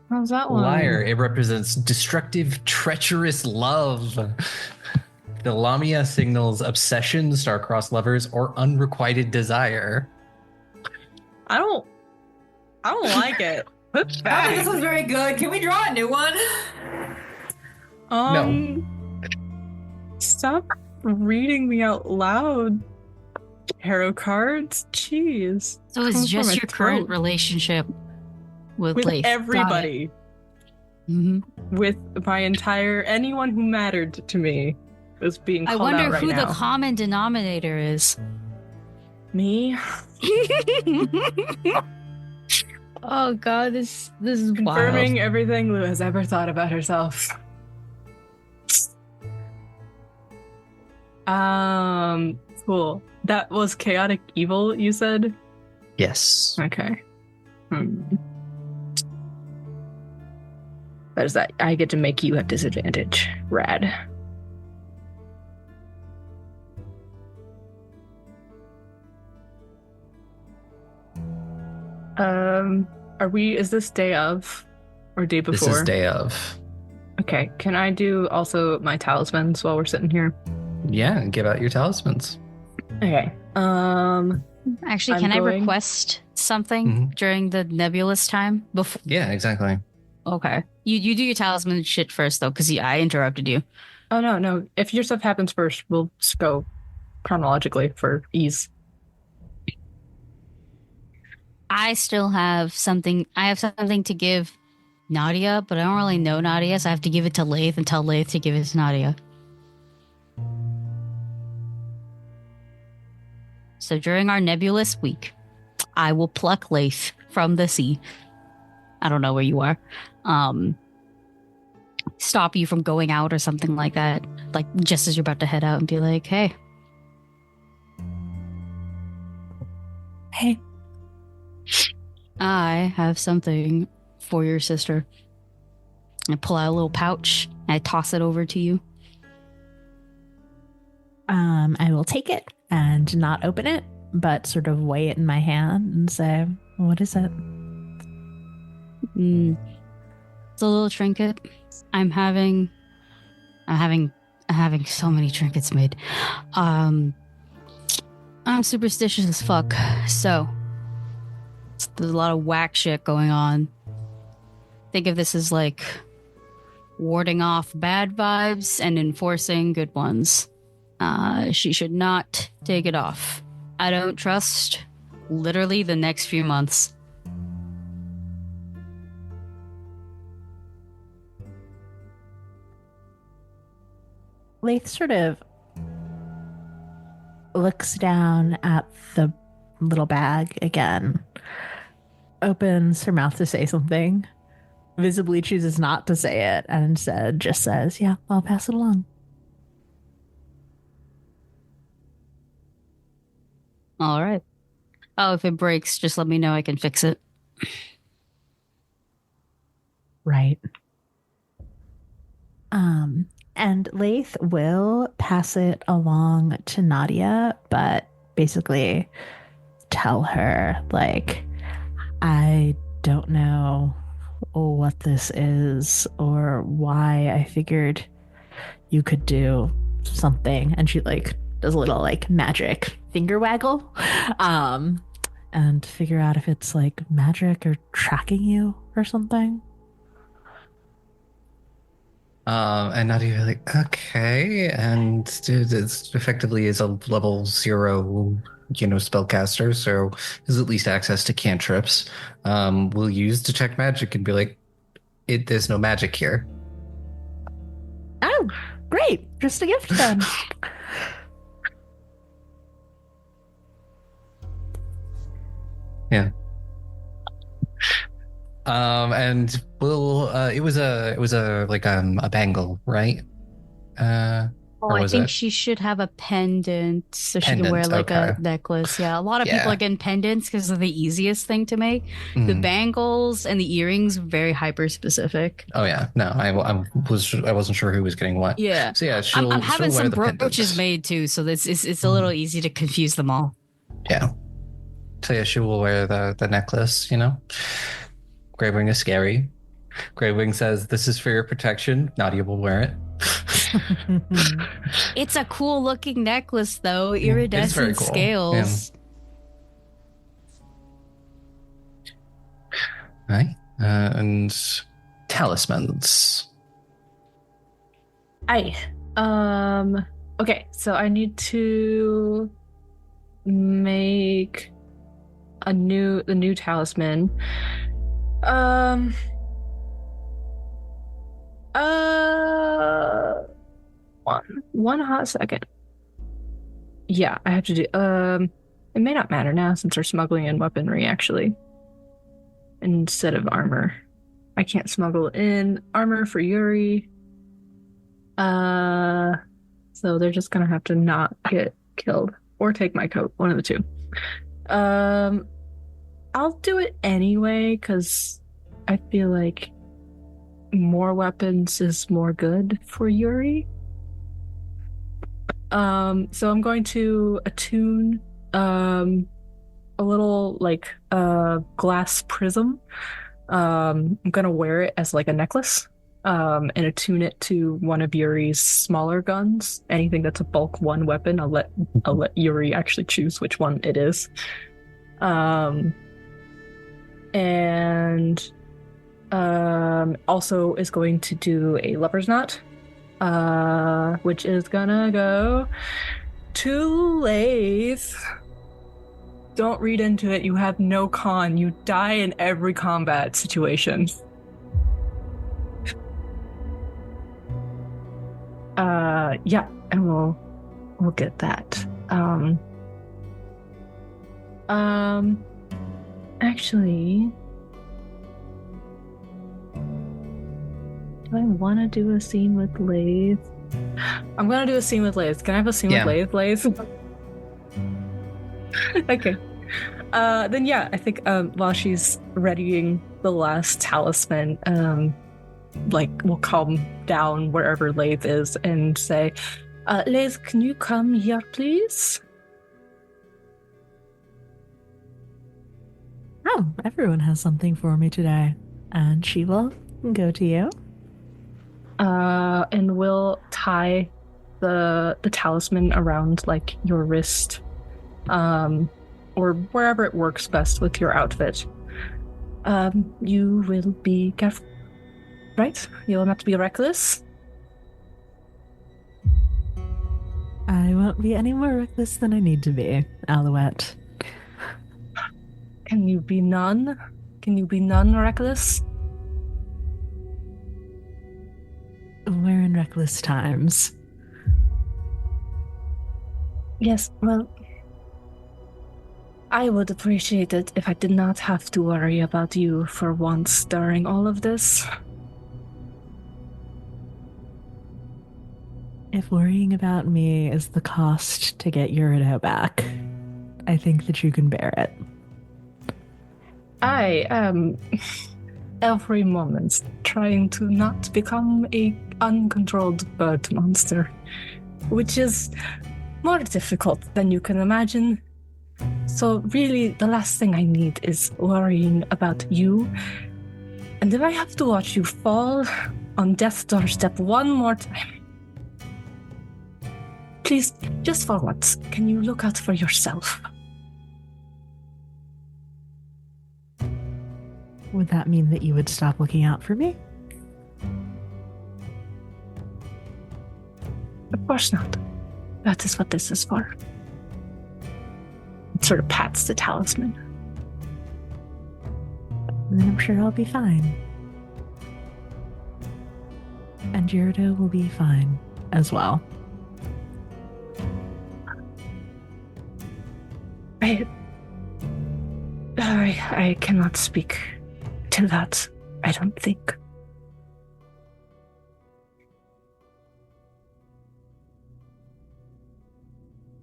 How's that one? Liar. It represents destructive, treacherous love. The Lamia signals obsession, star-crossed lovers, or unrequited desire. I I don't like it. Put I think back. this was very good. Can we draw a new one? Stop reading me out loud. Tarot cards? Jeez. So it's Comes from just my your current throat. relationship with With Laeth. Got it. everybody. Mhm. With my entire anyone who mattered to me is being I called out wonder right who now. the common denominator is. Me? Oh god, this is Confirming wild. everything Lou has ever thought about herself. Cool. That was chaotic evil, you said? Yes. Okay. That is that. I get to make you have disadvantage. Rad. Is this day of or day before? This is day of. Okay. Can I do also my talismans while we're sitting here? Yeah, give out your talismans. Okay. Actually, I'm can I going- request something during the nebulous time? Before? Yeah, exactly. Okay. You do your talisman shit first though, because I interrupted you. Oh no. If your stuff happens first, we'll just go chronologically for ease. I still have something. I have something to give Nadia, but I don't really know Nadia, so I have to give it to Laeth and tell Laeth to give it to Nadia. So during our nebulous week, I will pluck Laeth from the sea. I don't know where you are. Stop you from going out or something like that. Like just as you're about to head out and be like, hey. Hey. I have something for your sister. I pull out a little pouch and I toss it over to you. I will take it and not open it, but sort of weigh it in my hand and say, "What is it?" It's a little trinket. I'm having so many trinkets made. I'm superstitious as fuck, so there's a lot of whack shit going on. Think of this as like warding off bad vibes and enforcing good ones. She should not take it off. I don't trust literally the next few months. Laeth sort of looks down at the little bag again, opens her mouth to say something, visibly chooses not to say it, and instead just says, "Yeah, I'll pass it along." All right. Oh, if it breaks, just let me know. I can fix it. Right. And Laeth will pass it along to Nadia, but basically tell her, like, I don't know what this is or why I figured you could do something. And she, like, does a little, like, magic finger waggle and figure out if it's, like, magic or tracking you or something. And Nadia like, okay, and this effectively is a level 0, spellcaster, so there's at least access to cantrips. We'll use detect magic and be like, there's no magic here. Oh, great. Just a gift then. Yeah. And we'll it was a bangle, right? I think she should have a pendant so she can wear like a necklace. Yeah, a lot of people are getting pendants because they're the easiest thing to make. The bangles and the earrings very hyper specific. Oh yeah, no, I wasn't sure who was getting what. Yeah, so yeah, I'm having wear some the brooches pendants. made too, so it's a little easy to confuse them all. Yeah, so yeah, she will wear the necklace. Gravewing is scary. Gravewing says, "This is for your protection." Nadia will wear it. It's a cool looking necklace though, It's very iridescent cool. scales. Right. And talismans. Aye. Okay, so I need to make the new talisman. One hot second. Yeah, I have to do. It may not matter now since we're smuggling in weaponry actually, instead of armor. I can't smuggle in armor for Euri. So they're just gonna have to not get killed or take my coat, one of the two. I'll do it anyway because I feel like more weapons is more good for Euri. So I'm going to attune a little like glass prism. I'm gonna wear it as like a necklace. And attune it to one of Euri's smaller guns. Anything that's a bulk 1 weapon, I'll let Euri actually choose which one it is. And also is going to do a lover's knot, which is gonna go to Laeth. Don't read into it. You have no con. You die in every combat situation. Yeah, and we'll get that. Actually, do I want to do a scene with Laeth? I'm gonna do a scene with Laeth. Can I have a scene with Laeth? Okay. Then yeah, I think while she's readying the last talisman, like we'll calm down wherever Laeth is and say, Laeth, can you come here, please? Oh, everyone has something for me today. And she will go to you. And we'll tie the talisman around like your wrist, or wherever it works best with your outfit. You will be careful. Right? You'll not be reckless. I won't be any more reckless than I need to be, Alouette. Can you be none? Can you be none reckless? We're in reckless times. Yes, well, I would appreciate it if I did not have to worry about you for once during all of this. If worrying about me is the cost to get Eurideux back, I think that you can bear it. I am every moment trying to not become a uncontrolled bird monster, which is more difficult than you can imagine. So really, the last thing I need is worrying about you. And if I have to watch you fall on death's doorstep one more time, please, just for once, can you look out for yourself? Would that mean that you would stop looking out for me? Of course not. That is what this is for. It sort of pats the talisman. And then I'm sure I'll be fine. And Eurideux will be fine as well. I cannot speak to that, I don't think.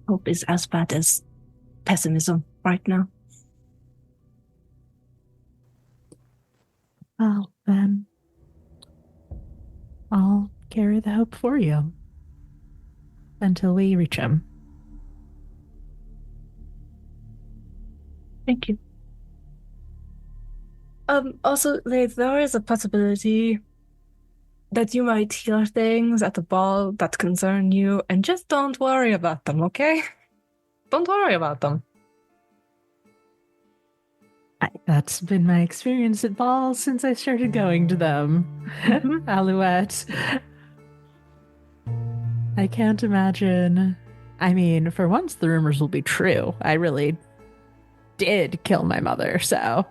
Hope is as bad as pessimism right now. Well, then I'll carry the hope for you until we reach him. Thank you. Also, there is a possibility that you might hear things at the ball that concern you, and just don't worry about them, okay? Don't worry about them. That's been my experience at balls since I started going to them. Alouette. I can't imagine. I mean, for once, the rumors will be true. I really did kill my mother, so.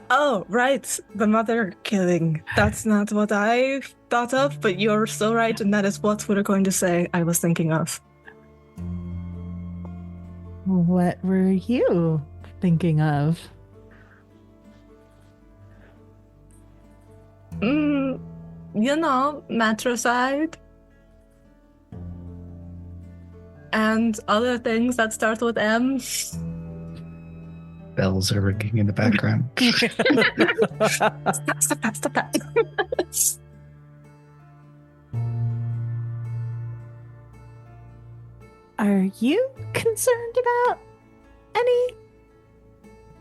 Oh, right. The mother killing. That's not what I thought of, but you're so right, and that is what we're going to say I was thinking of. What were you thinking of? Matricide. And other things that start with M. Bells are ringing in the background. Stop that. Are you concerned about any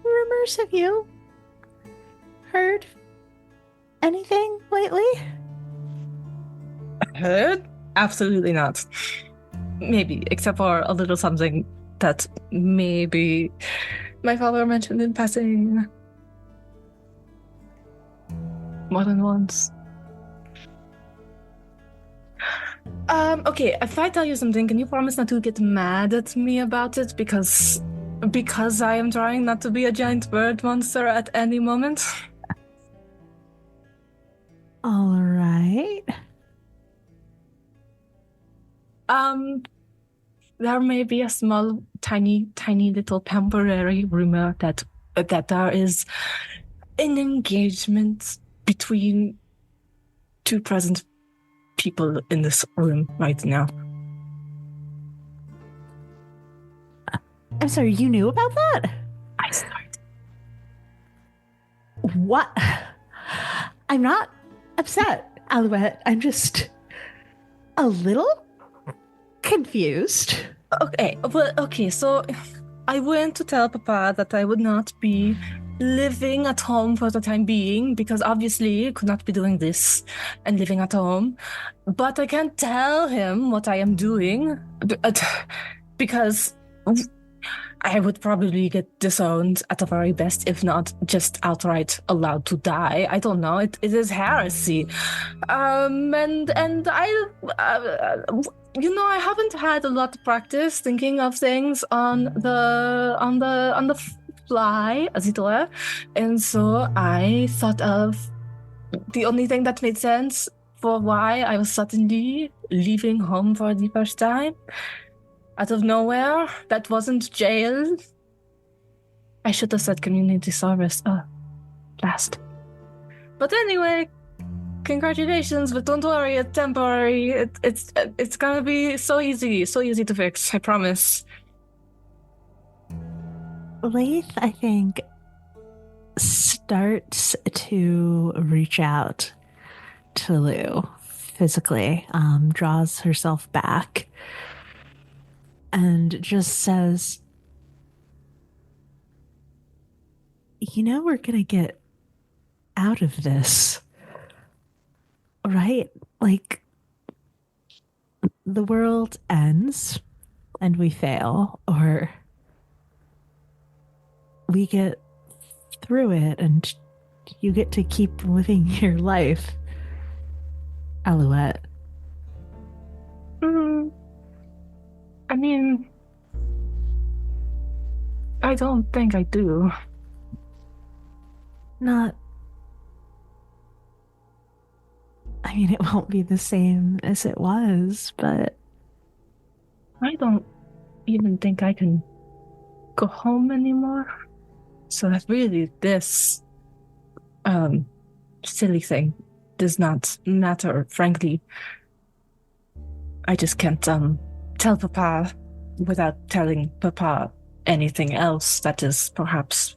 rumors? Have you heard anything lately? Heard? Absolutely not. Maybe, except for a little something that maybe my father mentioned in passing. More than once. Okay, if I tell you something, can you promise not to get mad at me about it? Because I am trying not to be a giant bird monster at any moment. All right. There may be a small, tiny little temporary rumor that there is an engagement between two present people in this room right now. I'm sorry, you knew about that? I started. What? I'm not upset, Alouette. I'm just a little confused. Okay, so I went to tell Papa that I would not be living at home for the time being, because obviously I could not be doing this and living at home. But I can't tell him what I am doing because I would probably get disowned at the very best, if not just outright allowed to die. I don't know. It is heresy. And I, I haven't had a lot of practice thinking of things on the fly, as it were. And so I thought of the only thing that made sense for why I was suddenly leaving home for the first time. Out of nowhere, that wasn't jail. I should have said community service last. But anyway, congratulations, but don't worry, it's temporary. It's gonna be so easy to fix, I promise. Laeth, I think, starts to reach out to Lou physically, draws herself back, and just says, we're gonna get out of this, right? Like, the world ends and we fail, or we get through it and you get to keep living your life, Alouette. I mean, I don't think I do. It won't be the same as it was, but I don't even think I can go home anymore. So that really, this silly thing does not matter, frankly. I just can't tell Papa without telling Papa anything else that is perhaps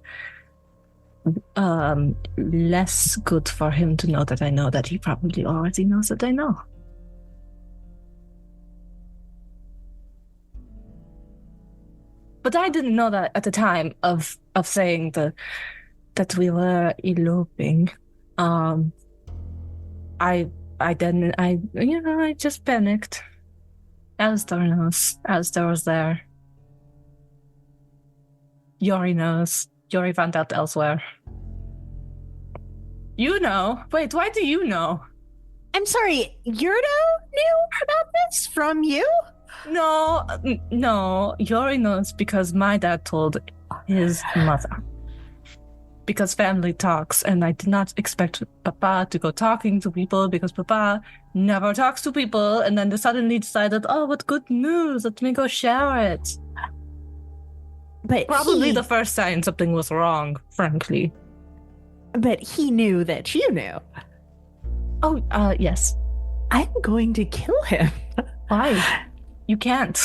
less good for him to know that I know, that he probably already knows that I know. But I didn't know that at the time of saying that we were eloping. I just panicked. Alistair knows. Alistair was there. Yori knows. Yuri found out elsewhere. You know. Wait, why do you know? I'm sorry, Eurideux knew about this from you? No, Yuri knows because my dad told his mother. Because family talks, and I did not expect Papa to go talking to people because Papa never talks to people, and then they suddenly decided, oh, what good news, let me go share it. But Probably the first sign something was wrong, frankly. But he knew that you knew. Oh, yes. I'm going to kill him. Why? You can't.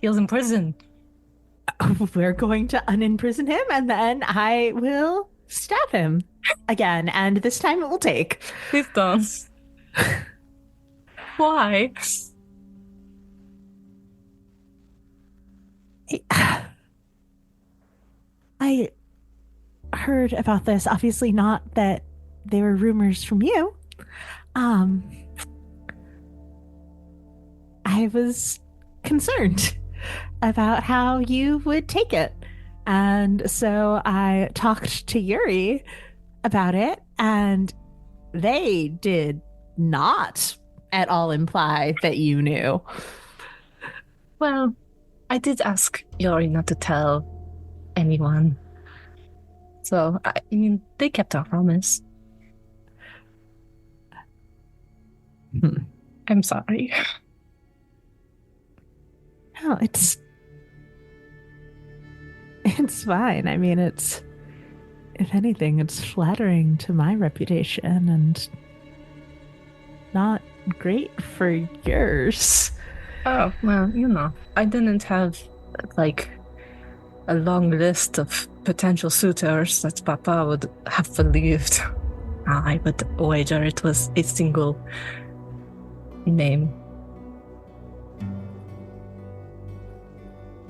He's in prison. We're going to unimprison him, and then I will stab him again, and this time it will take. Please don't. Why? I heard about this. Obviously, not that they were rumors from you. I was concerned about how you would take it. And so I talked to Euri about it, and they did not at all imply that you knew. Well, I did ask Euri not to tell anyone. So, I mean, they kept our promise. I'm sorry. No, it's fine. I mean, if anything, it's flattering to my reputation and not great for yours. Oh, well, you know, I didn't have, like, a long list of potential suitors that Papa would have believed. I would wager it was a single name.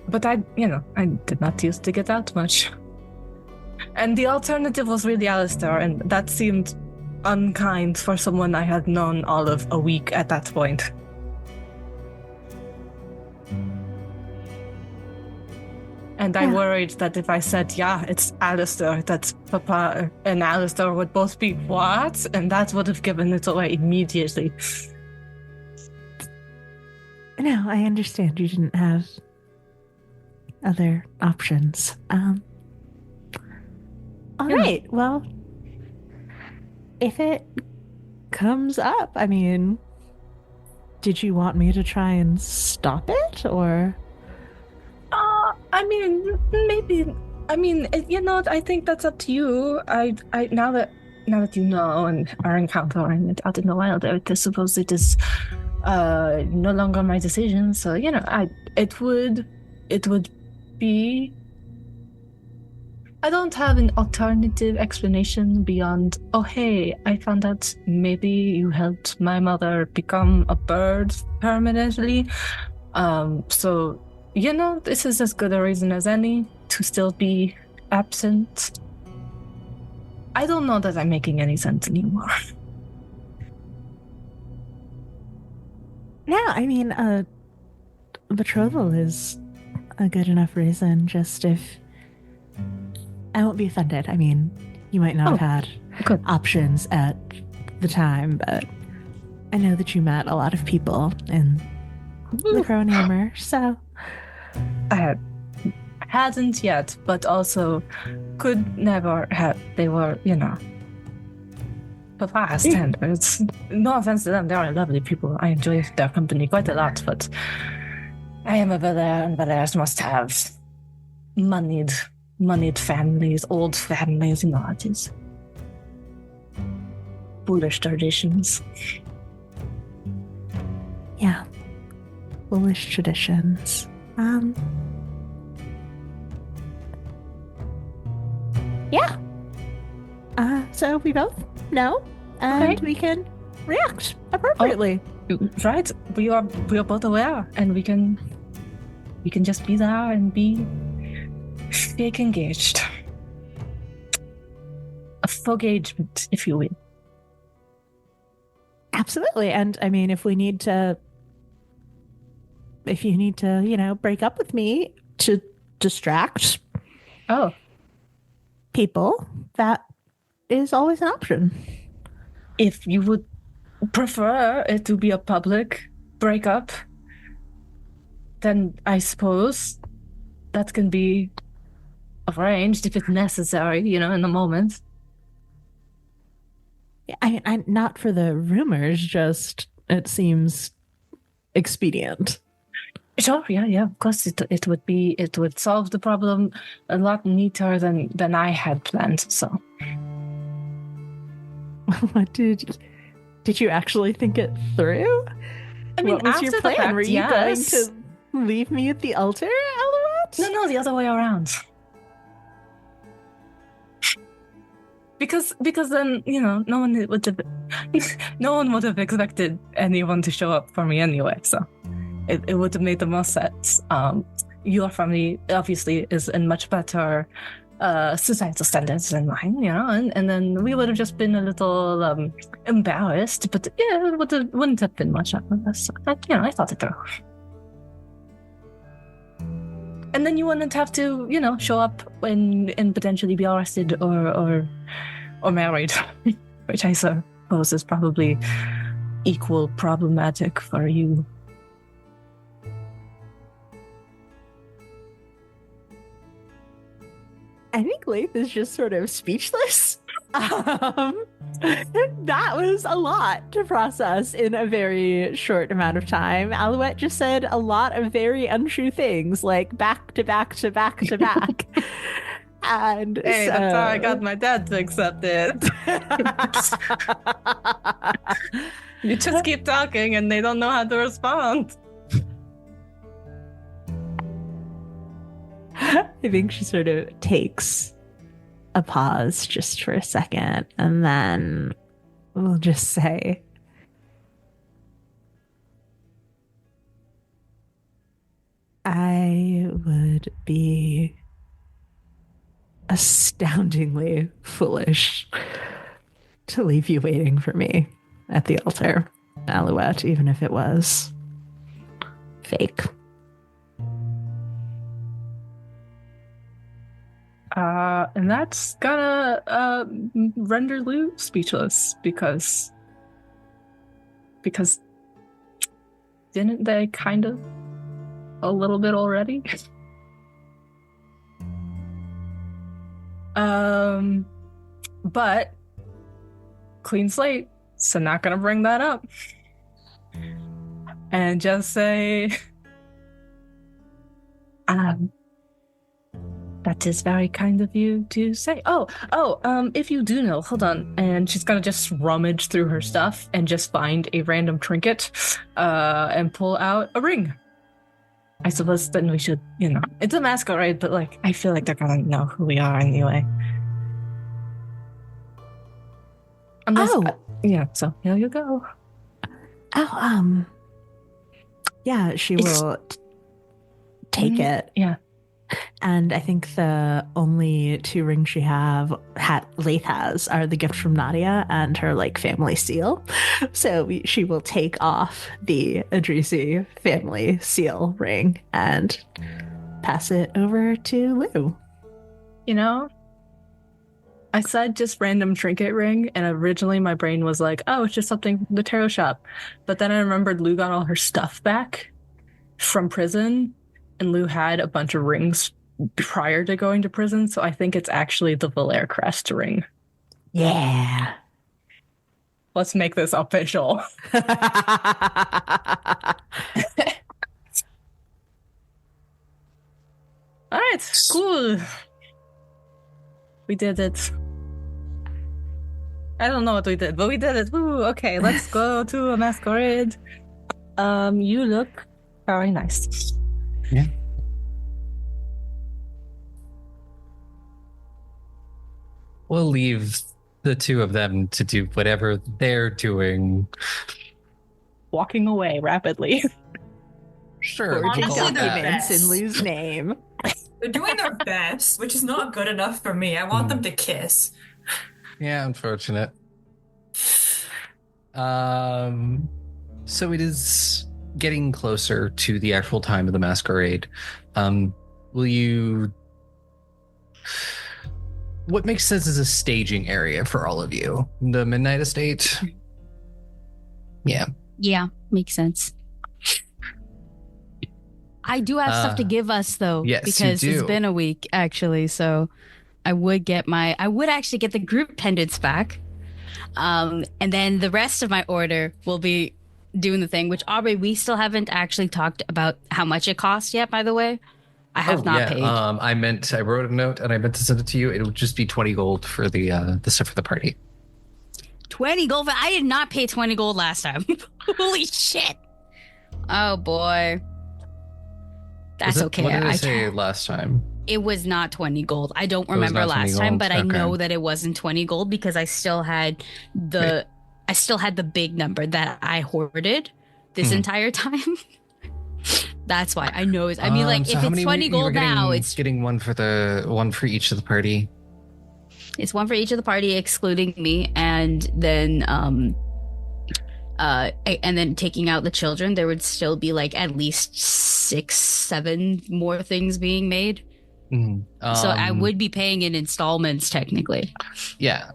But I did not used to get out much. And the alternative was really Alistair, and that seemed unkind for someone I had known all of a week at that point. And I worried that if I said, yeah, it's Alistair, that Papa and Alistair would both be, what? And that would have given it away immediately. No, I understand you didn't have other options. All right, well, if it comes up, I mean, did you want me to try and stop it, or? I mean, maybe. I mean, I think that's up to you. I now that you know and are encountering it out in the wild, I suppose it is no longer my decision. So it would be. I don't have an alternative explanation beyond, oh hey, I found out maybe you helped my mother become a bird permanently. So, this is as good a reason as any to still be absent. I don't know that I'm making any sense anymore. Yeah, I mean, a betrothal is a good enough reason, just if... I won't be offended. I mean, you might not have had options at the time, but I know that you met a lot of people in the Crow and Hammer, so... I hadn't yet, but also could never have. They were, Papa's standards. No offense to them, they are lovely people. I enjoy their company quite a lot, but I am a Valere, and Valeres must have moneyed families, old families, it is. Foolish traditions. Yeah. Foolish traditions. Yeah. So we both know, and we can react appropriately. Right. We are both aware, and we can just be there and be fake engaged. A fogagement, if you will. Absolutely. And I mean, if you need to, break up with me to distract. Oh. people, that is always an option. If you would prefer it to be a public breakup, then I suppose that can be arranged if it's necessary, in the moment. I not for the rumors, just it seems expedient. Sure, yeah, of course it would solve the problem a lot neater than I had planned, so. What did you actually think it through? I mean, what was after your the plan? fact, Were you yes. going to leave me at the altar, Alouette? No, the other way around. Because then, no one would have expected anyone to show up for me anyway, so it would have made the most sense. Your family obviously is in much better societal standards than mine, and then we would have just been a little embarrassed, but yeah, it wouldn't have been much of us. I thought it through. And then you wouldn't have to, show up and potentially be arrested or married, which I suppose is probably equal problematic for you. I think Laeth is just sort of speechless. That was a lot to process in a very short amount of time. Alouette just said a lot of very untrue things, like back to back to back to back. And hey, that's how I got my dad to accept it. You just keep talking and they don't know how to respond. I think she sort of takes a pause just for a second, and then we'll just say, I would be astoundingly foolish to leave you waiting for me at the altar, Alouette, even if it was fake. And that's gonna render Lou speechless because didn't they kind of a little bit already? But clean slate, so not gonna bring that up. And just say, that is very kind of you to say. If you do know, hold on. And she's gonna just rummage through her stuff and just find a random trinket, and pull out a ring. I suppose then we should, it's a masquerade, but I feel like they're gonna know who we are anyway. Unless, so here you go. Yeah, she will take it. Yeah. And I think the only two rings she Laeth has are the gift from Nadia and her family seal. So she will take off the Adrisi family seal ring and pass it over to Lou. I said just random trinket ring, and originally my brain was like, oh, it's just something from the tarot shop. But then I remembered Lou got all her stuff back from prison, and Lou had a bunch of rings prior to going to prison, so I think it's actually the Valere crest ring. Yeah. Let's make this official. All right, cool. We did it. I don't know what we did, but we did it. Woo, okay, let's go to a masquerade. You look very nice. Yeah. We'll leave the two of them to do whatever they're doing. Walking away rapidly. Sure. Honestly, they're Documents best. in Lou's name. They're doing their best, which is not good enough for me. I want them to kiss. Yeah, unfortunate. So it is getting closer to the actual time of the masquerade. Will you what makes sense is a staging area for all of you. The Midnight Estate. Yeah. Yeah, makes sense. I do have stuff to give us though, yes, because you do. it's been a week actually. So I would actually get the group pendants back, and then the rest of my order will be doing the thing. Which Aubrey, we still haven't actually talked about how much it costs yet. By the way, I have not paid. I wrote a note and I meant to send it to you. It would just be 20 gold for the stuff for the party. 20 gold? I did not pay 20 gold last time. Holy shit! Oh boy. That's okay. What did I say last time? It was not 20 gold. I don't remember last time, but I know that it wasn't 20 gold because I still had the big number that I hoarded this entire time. That's why I know. I mean, like, so if it's 20 gold now, it's getting one for each of the party. It's one for each of the party, excluding me, and then taking out the children. There would still be like at least 6-7 more things being made. So I would be paying in installments technically. Yeah.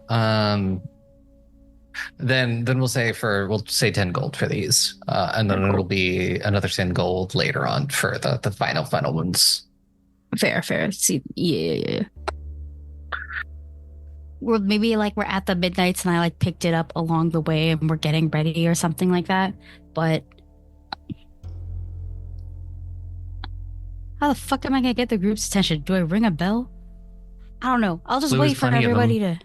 Then we'll say 10 gold for these, and then it'll be another 10 gold later on for the final ones. Fair. See, yeah. Or maybe like we're at the Midnights and I like picked it up along the way and we're getting ready or something like that. But how the fuck am I gonna get the group's attention? Do I ring a bell? I don't know. I'll just wait for everybody to.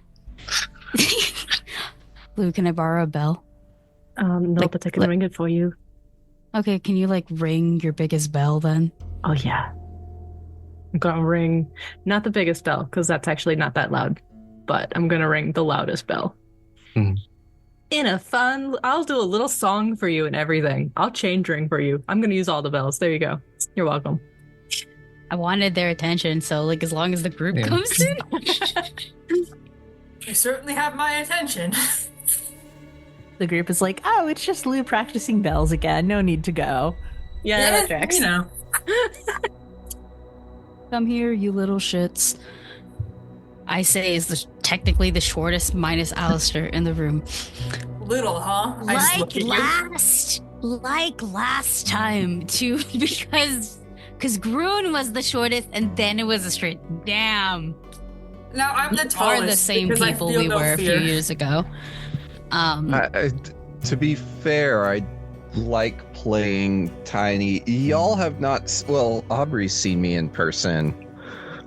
Lou, can I borrow a bell? No, but I can ring it for you. Okay, can you like ring your biggest bell then? Oh yeah. I'm gonna ring not the biggest bell because that's actually not that loud. But I'm gonna ring the loudest bell. I'll do a little song for you and everything. I'll chain ring for you. I'm gonna use all the bells. There you go. You're welcome. I wanted their attention, so like as long as the group comes in. You certainly have my attention. The group is like, oh, it's just Lou practicing bells again. No need to go. Yeah, that tracks. You know. Come here, you little shits. I say is technically the shortest minus Alistair in the room. Little, huh? Like last time too, because Groon was the shortest and then it was a straight. Damn. Now I'm the Are tallest. the same people we were a few years ago. To be fair, I like playing tiny. Y'all have not. Well, Aubrey's seen me in person.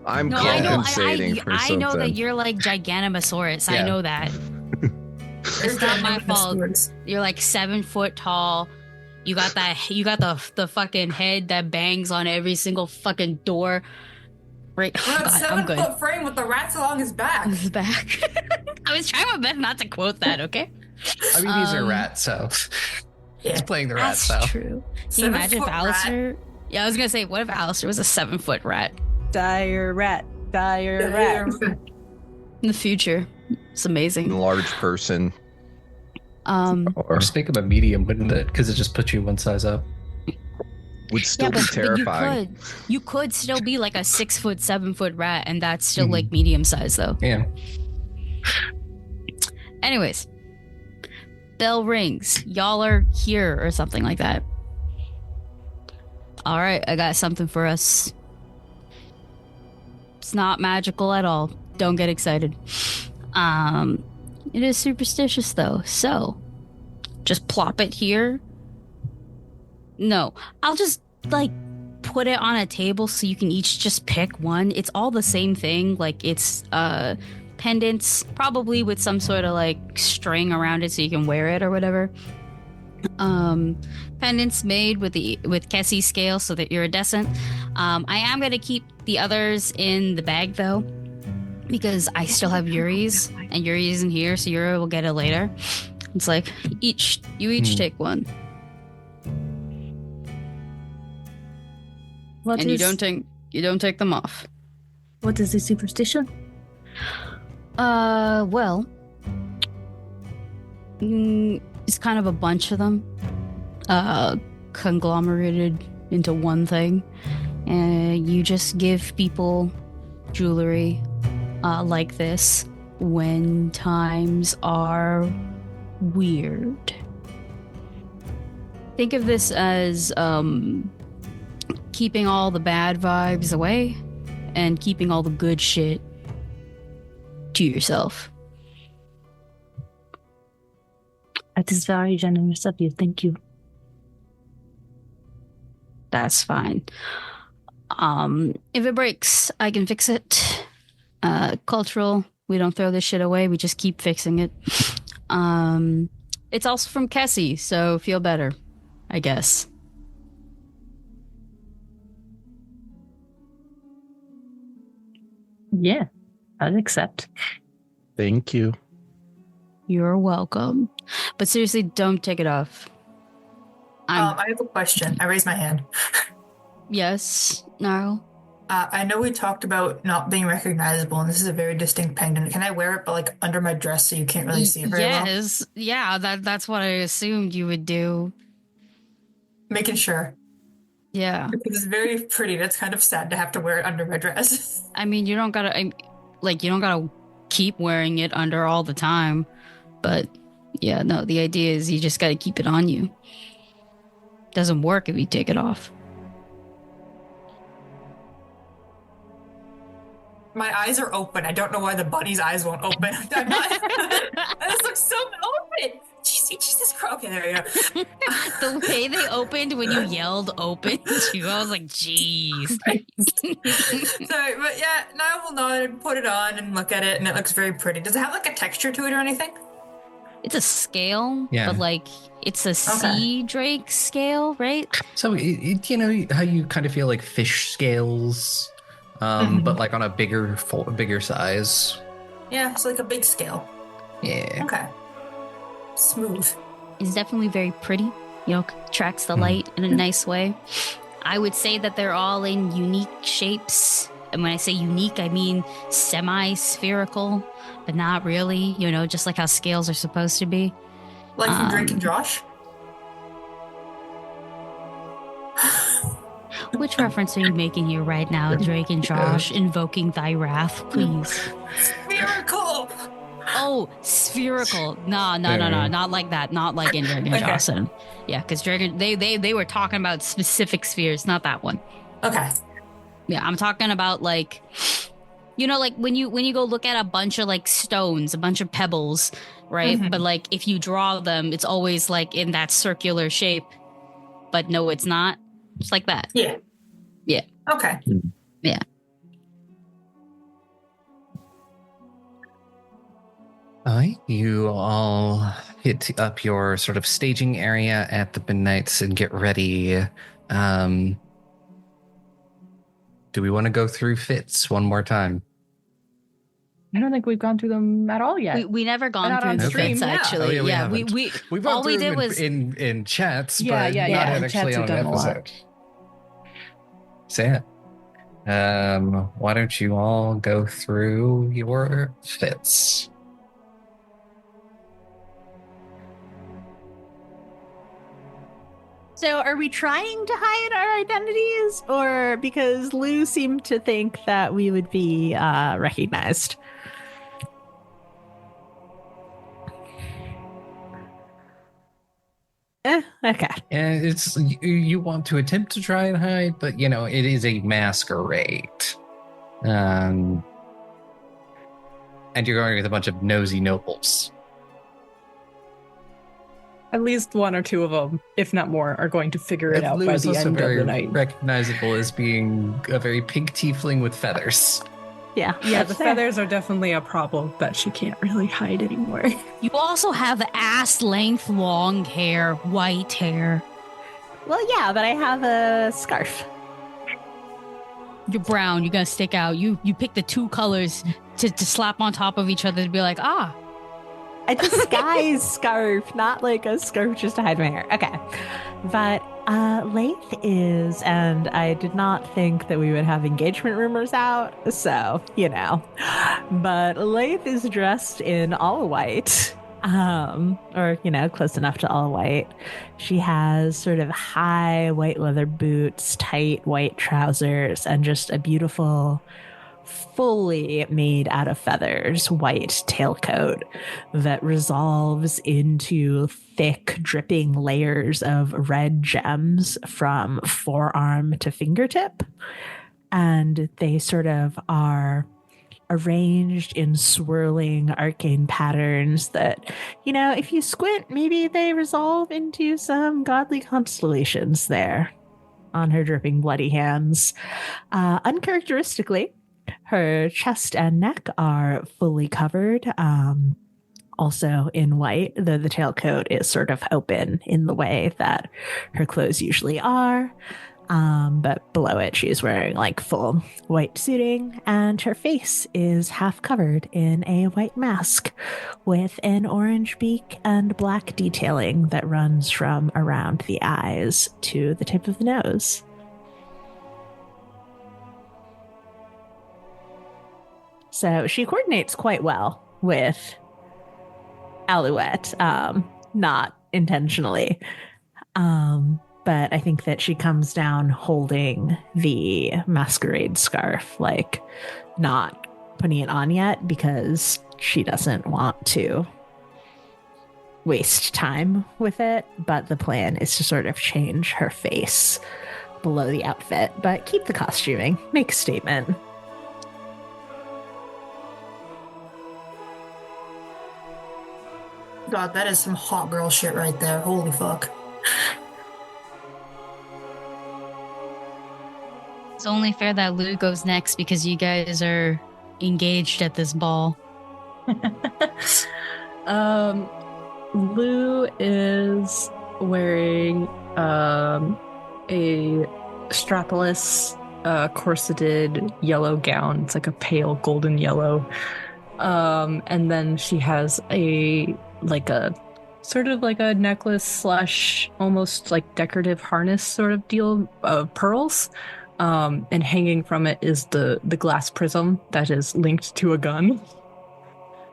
I'm compensating for something. I know that you're like Giganomosaurus. Yeah. I know that. It's not my fault. You're like 7 foot tall. You got that. You got the fucking head that bangs on every single fucking door. Right. Well, God, 7 foot frame with the rats along his back. His back. I was trying my best not to quote that. Okay. I mean, these are rats, so he's playing the rats. That's true. Can you imagine if Alistair? Rat? Yeah, I was gonna say, what if Alistair was a 7 foot rat? Dire rat. In the future, it's amazing. Large person. Or just make him a medium, wouldn't it? Because it just puts you one size up. Would still be terrifying. But you could still be like a 6 foot, 7 foot rat, and that's still like medium size though. Yeah. Anyways, bell rings. Y'all are here or something like that. All right, I got something for us. It's not magical at all. Don't get excited. It is superstitious though, so just plop it here. No, I'll just like put it on a table so you can each just pick one. It's all the same thing. Like it's pendants, probably with some sort of like string around it so you can wear it or whatever. Pendants made with Kessie scale so that you're iridescent. I am gonna keep the others in the bag though, because I still have Yuri's, and Yuri isn't here, so Yuri will get it later. It's like you each take one. You don't take them off. What is the superstition? Well, it's kind of a bunch of them, conglomerated into one thing. And you just give people jewelry like this when times are weird. Think of this as keeping all the bad vibes away and keeping all the good shit to yourself. That is very generous of you. Thank you. That's fine. If it breaks, I can fix it. Cultural, we don't throw this shit away, we just keep fixing it. It's also from Cassie, so feel better, I guess. Yeah, I'd accept. Thank you. You're welcome. But seriously, don't take it off. I have a question. I raised my hand. Yes, Gnarl? I know we talked about not being recognizable, and this is a very distinct pendant. Can I wear it, but like under my dress, so you can't really see it very well? Yes, yeah, that's what I assumed you would do. Making sure. Yeah. Because it's very pretty. That's kind of sad to have to wear it under my dress. I mean, you don't gotta keep wearing it under all the time. But yeah, no, the idea is you just gotta keep it on you. Doesn't work if you take it off. My eyes are open. I don't know why the bunny's eyes won't open. I'm not. This looks so open. Jesus Christ. Okay, there we go. The way they opened when you yelled open, I was like, jeez. Sorry, but yeah, now we'll nod and put it on and look at it, and it looks very pretty. Does it have like a texture to it or anything? It's a scale, Yeah. but like it's a sea drake scale, right? So you know how you kind of feel like fish scales, but like on a bigger size. Yeah, it's like a big scale. Yeah. Okay. Smooth. It's definitely very pretty. You know, tracks the light in a nice way. I would say that they're all in unique shapes. And when I say unique, I mean semi-spherical, but not really, you know, just like how scales are supposed to be. Like from Drake and Josh? Which reference are you making here right now, Drake and Josh, invoking thy wrath, please? Spherical! Oh, spherical. No, not like that. Not like in Drake and Jocelyn. Yeah, because they were talking about specific spheres, not that one. Okay. Yeah, I'm talking about like, you know, like when you go look at a bunch of like stones, a bunch of pebbles, right? But like if you draw them, it's always like in that circular shape. But no, it's not. It's like that. Yeah. Yeah. Okay. Yeah. You all hit up your sort of staging area at the Midnights and get ready. Do we want to go through fits one more time? I don't think we've gone through them at all yet. We never gone Not through on the stream, fits, yeah. actually. Oh, yeah, we we We've all gone we through did them was in chats, Yeah, but yeah, not yeah. In actually chats on we've an done a lot. episode. So yeah. Why don't you all go through your fits? So are we trying to hide our identities, or because Lou seemed to think that we would be recognized? Okay. And it's you want to attempt to try and hide, but you know it is a masquerade, and you're going with a bunch of nosy nobles. At least one or two of them, if not more, are going to figure it out Lou by is the also end of very the night. recognizable as being a very pink tiefling with feathers. Yeah. Yeah, that's the fair. feathers are definitely a problem that she can't really hide anymore. you also have ass length long hair, white hair. Well, yeah, but I have a scarf. You're brown, you're gonna stick out. You pick the two colors to slap on top of each other to be like, ah. A disguise scarf, not like a scarf just to hide my hair. Okay. But Laeth is, and I did not think that we would have engagement rumors out, so, you know. But Laeth is dressed in all white, or, you know, close enough to all white. She has sort of high white leather boots, tight white trousers, and just a beautiful fully made out of feathers white tailcoat that resolves into thick, dripping layers of red gems from forearm to fingertip. And they sort of are arranged in swirling arcane patterns that, if you squint, maybe they resolve into some godly constellations there on her dripping bloody hands. Uncharacteristically, her chest and neck are fully covered, also in white, though the tailcoat is sort of open in the way that her clothes usually are. But below it, she's wearing like full white suiting, and her face is half covered in a white mask with an orange beak and black detailing that runs from around the eyes to the tip of the nose. So she coordinates quite well with Alouette, not intentionally. But I think that she comes down holding the masquerade scarf, like not putting it on yet because she doesn't want to waste time with it. But the plan is to sort of change her face below the outfit, but keep the costuming, make a statement. God, that is some hot girl shit right there. Holy fuck. It's only fair that Lou goes next because you guys are engaged at this ball. Lou is wearing a strapless, corseted yellow gown. It's like a pale golden yellow. And then she has a sort of like a necklace slash almost like decorative harness sort of deal of pearls. And hanging from it is the glass prism that is linked to a gun.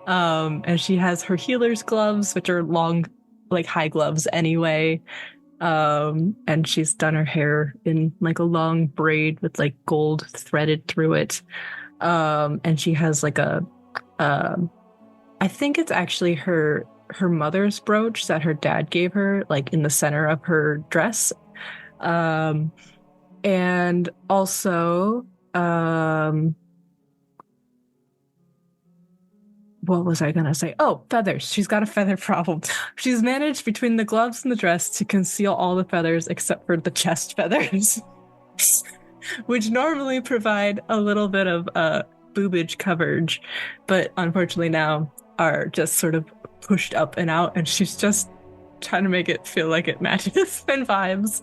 And she has her healer's gloves, which are long, like high gloves anyway. And she's done her hair in like a long braid with like gold threaded through it. And she has like I think it's actually her mother's brooch that her dad gave her, like in the center of her dress. And also, what was I going to say? Oh, feathers. She's got a feather problem. She's managed between the gloves and the dress to conceal all the feathers except for the chest feathers, which normally provide a little bit of boobage coverage, but unfortunately now are just sort of pushed up and out, and she's just trying to make it feel like it matches and vibes.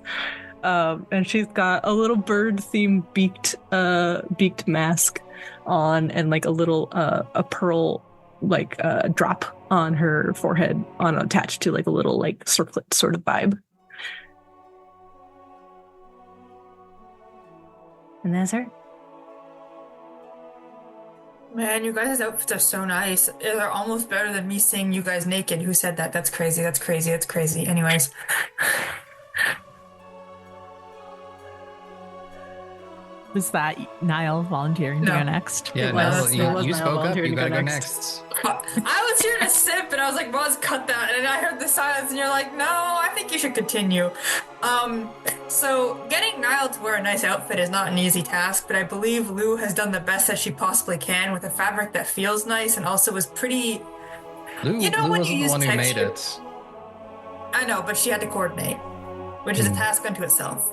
And she's got a little bird-themed beaked mask on, and like a little a pearl like drop on her forehead, attached to like a little like circlet sort of vibe. And that's her. Man, you guys' outfits are so nice. They're almost better than me seeing you guys naked. Who said that? That's crazy. That's crazy. That's crazy. Anyways. Was that Nihil volunteering to go next? Yeah, Nihil, you spoke up. You gotta go next. I was here to sip, and I was like, Roz, cut that. And I heard the silence, and you're like, no, I think you should continue. So getting Nihil to wear a nice outfit is not an easy task, but I believe Lou has done the best that she possibly can with a fabric that feels nice and also is pretty... Lou wasn't the one who made it. I know, but she had to coordinate, which is a task unto itself.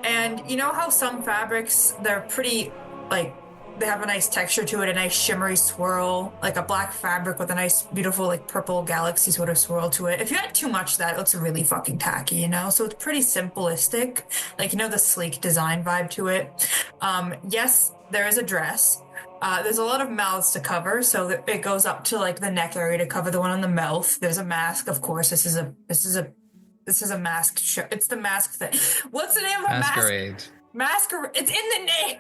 And you know how some fabrics, they're pretty, like, they have a nice texture to it, a nice shimmery swirl, like a black fabric with a nice, beautiful, like, purple galaxy sort of swirl to it. If you add too much of that, it looks really fucking tacky, you know? So it's pretty simplistic, like, you know, the sleek design vibe to it. Yes, there is a dress. There's a lot of mouths to cover, so that it goes up to, like, the neck area to cover the one on the mouth. There's a mask, of course. This is a masked show. It's the mask thing. What's the name of a masquerade? Masquerade. It's in the name.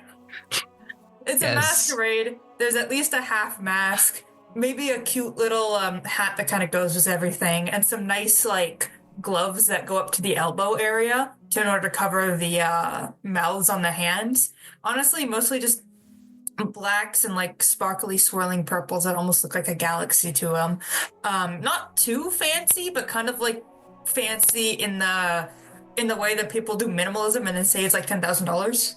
It's a masquerade. There's at least a half mask, maybe a cute little hat that kind of goes with everything, and some nice like gloves that go up to the elbow area. in order to cover the mouths on the hands. Honestly, mostly just blacks and like sparkly swirling purples that almost look like a galaxy to them. Not too fancy, but kind of like fancy in the way that people do minimalism and then say it's like $10,000.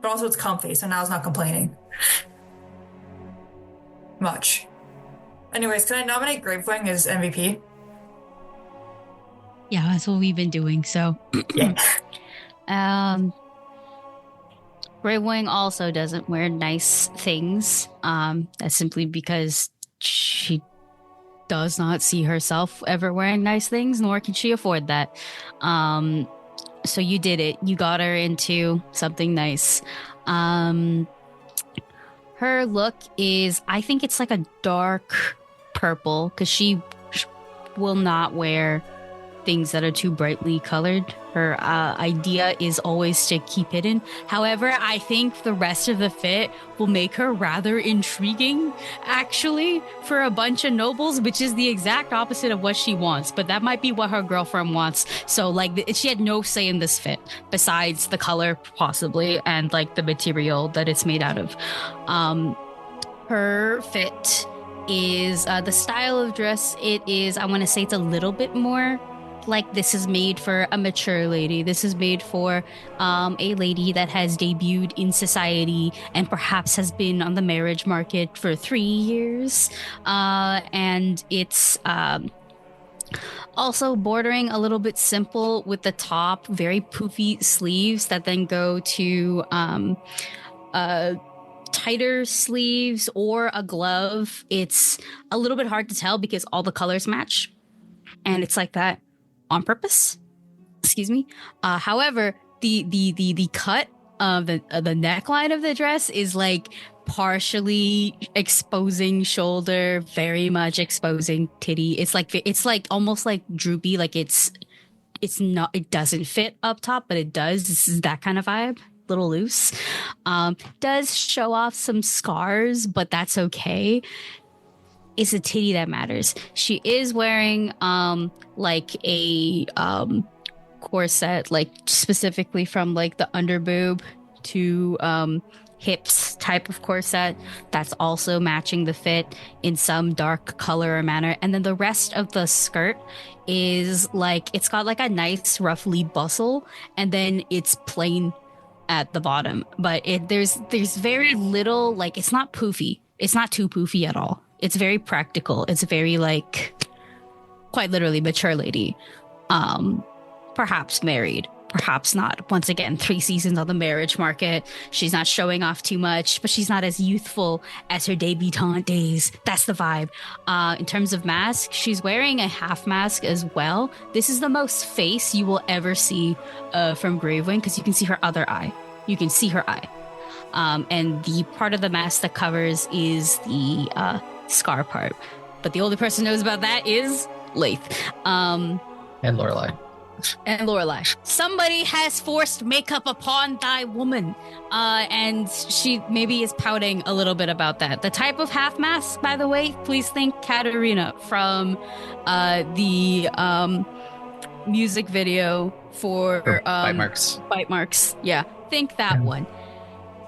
But also it's comfy, so now it's not complaining much. Anyways, can I nominate Gravewing as MVP? Yeah, that's what we've been doing. So, Gravewing also doesn't wear nice things. That's simply because she does not see herself ever wearing nice things, nor can she afford that. So you did it. You got her into something nice. Her look is, I think it's like a dark purple, because she will not wear things that are too brightly colored. Her idea is always to keep hidden. However, I think the rest of the fit will make her rather intriguing, actually, for a bunch of nobles, which is the exact opposite of what she wants. But that might be what her girlfriend wants. So, like, she had no say in this fit, besides the color, possibly, and, like, the material that it's made out of. Her fit is, the style of dress, it is, I want to say it's a little bit more like this is made for a mature lady. This is made for a lady that has debuted in society and perhaps has been on the marriage market for 3 years. And it's also bordering a little bit simple with the top, very poofy sleeves that then go to tighter sleeves or a glove. It's a little bit hard to tell because all the colors match. And it's like that on purpose. Excuse me. However, the cut of the neckline of the dress is like partially exposing shoulder, very much exposing titty. It's like almost like droopy, like it's not, it doesn't fit up top, but it does. This is that kind of vibe. Little loose. Does show off some scars, but that's okay. It's the titty that matters. She is wearing like a corset, like specifically from like the underboob to hips type of corset that's also matching the fit in some dark color or manner. And then the rest of the skirt is like, it's got like a nice roughly bustle, and then it's plain at the bottom. But there's very little, like, it's not poofy. It's not too poofy at all. It's very practical. It's very, like, quite literally mature lady. Perhaps married, perhaps not. Once again, 3 seasons on the marriage market. She's not showing off too much, but she's not as youthful as her debutante days. That's the vibe. In terms of mask, she's wearing a half mask as well. This is the most face you will ever see from Gravewing, because you can see her other eye. You can see her eye. And the part of the mask that covers is the scar part. But the only person who knows about that is Laeth. And Lorelai. And Lorelai. Somebody has forced makeup upon thy woman. And she maybe is pouting a little bit about that. The type of half mask, by the way, please think Katarina from the music video for Bite Marks. Bite Marks. Yeah. Think that one.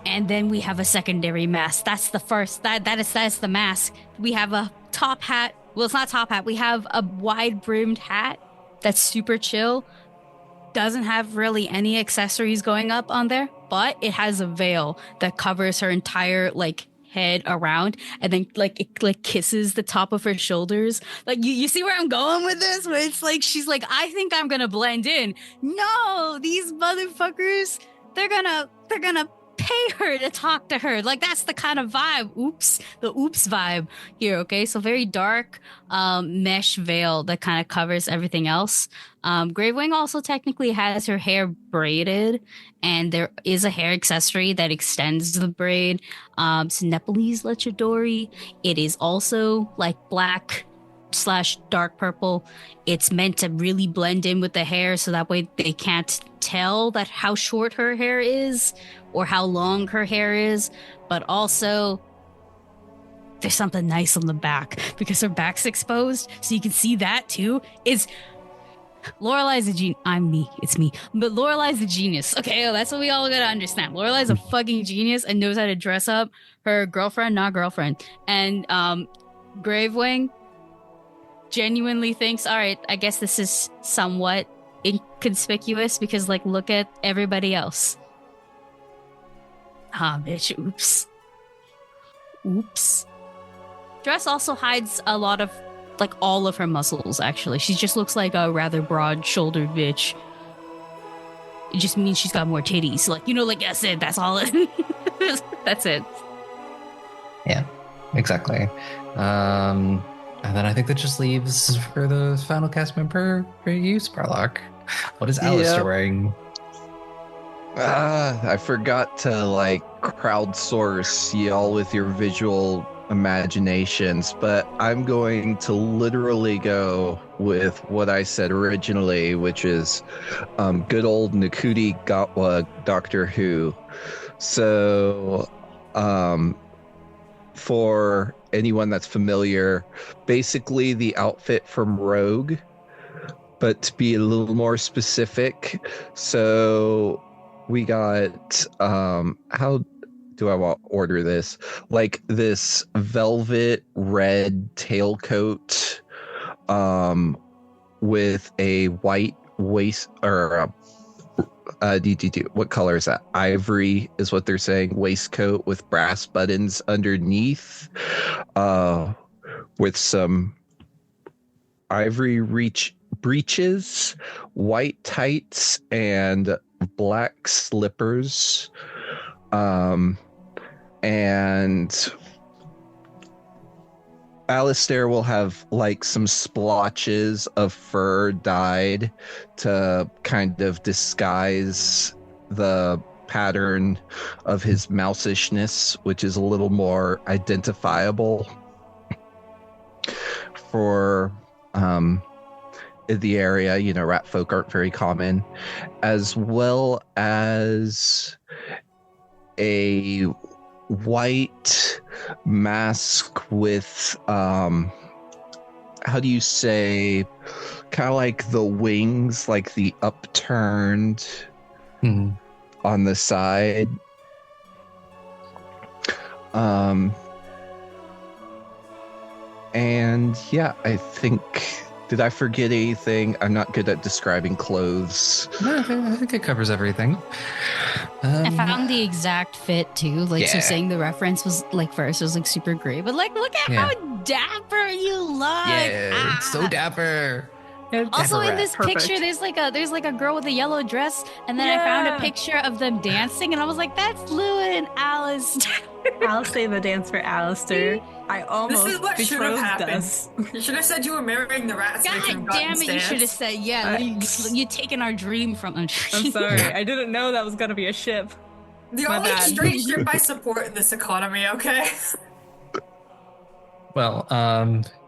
And then we have a secondary mask. That's the first. That is the mask. We have a top hat. Well, it's not top hat. We have a wide brimmed hat that's super chill. Doesn't have really any accessories going up on there, but it has a veil that covers her entire like head around, and then like it like kisses the top of her shoulders. Like you see where I'm going with this? Where it's like she's like, I think I'm gonna blend in. No, these motherfuckers, they're gonna pay her to talk to her. Like, that's the kind of vibe. The oops vibe here. Okay, so very dark mesh veil that kind of covers everything else. Gravewing also technically has her hair braided, and there is a hair accessory that extends the braid. It's Nepalese luchadori. It is also like black / dark purple. It's meant to really blend in with the hair, so that way they can't tell that how short her hair is or how long her hair is. But also there's something nice on the back because her back's exposed, so you can see that too. Is Lorelai's a genius. I'm me. It's me. But Lorelai's a genius. Okay, that's what we all gotta understand. Lorelai's a fucking genius and knows how to dress up her girlfriend, not girlfriend. And Gravewing genuinely thinks, all right, I guess this is somewhat inconspicuous because, like, look at everybody else. Bitch, oops. Dress also hides a lot of, like, all of her muscles, actually. She just looks like a rather broad-shouldered bitch. It just means she's got more titties. Like, like I said, that's all that's it. Yeah, exactly. And then I think that just leaves for the final cast member for you, Sparlock. What is Alistair wearing? I forgot to crowdsource y'all with your visual imaginations, but I'm going to literally go with what I said originally, which is good old Nakuti Gatwa Doctor Who. So for anyone that's familiar, basically the outfit from Rogue, but to be a little more specific. So we got how do I want to order this? Like this velvet red tailcoat with a white waist, or what color is that? Ivory is what they're saying. Waistcoat with brass buttons underneath, with some ivory breeches, white tights, and black slippers. And Alistair will have some splotches of fur dyed to kind of disguise the pattern of his mousishness, which is a little more identifiable for the area. Rat folk aren't very common, as well as a white mask with how do you say, kind of like the wings, like the upturned on the side. And yeah, I think, did I forget anything? I'm not good at describing clothes. No, I think it covers everything. I found the exact fit too. So saying the reference was first was super great, but look at how dapper you look. Yeah, it's so dapper. Also, in this picture, there's a girl with a yellow dress, and then I found a picture of them dancing, and I was like, "That's Lou and Alistair." I'll say the dance for Alistair. I almost This is what should have happened. us. You should have said you were marrying the rats. God damn it! You should have said, you taken our dream from them. I'm sorry, I didn't know that was gonna be a ship. The only straight ship I support in this economy. Okay. Well,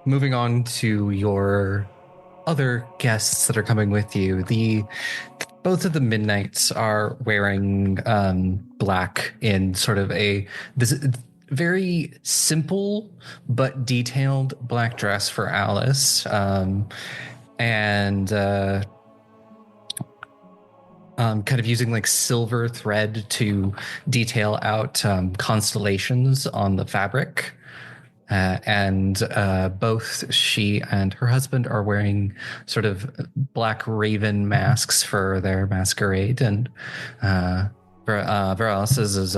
moving on to your other guests that are coming with you. Both of the Midnights are wearing black in sort of this very simple but detailed black dress for Alice, and kind of using silver thread to detail out constellations on the fabric. And both she and her husband are wearing sort of black raven masks for their masquerade, and Farris is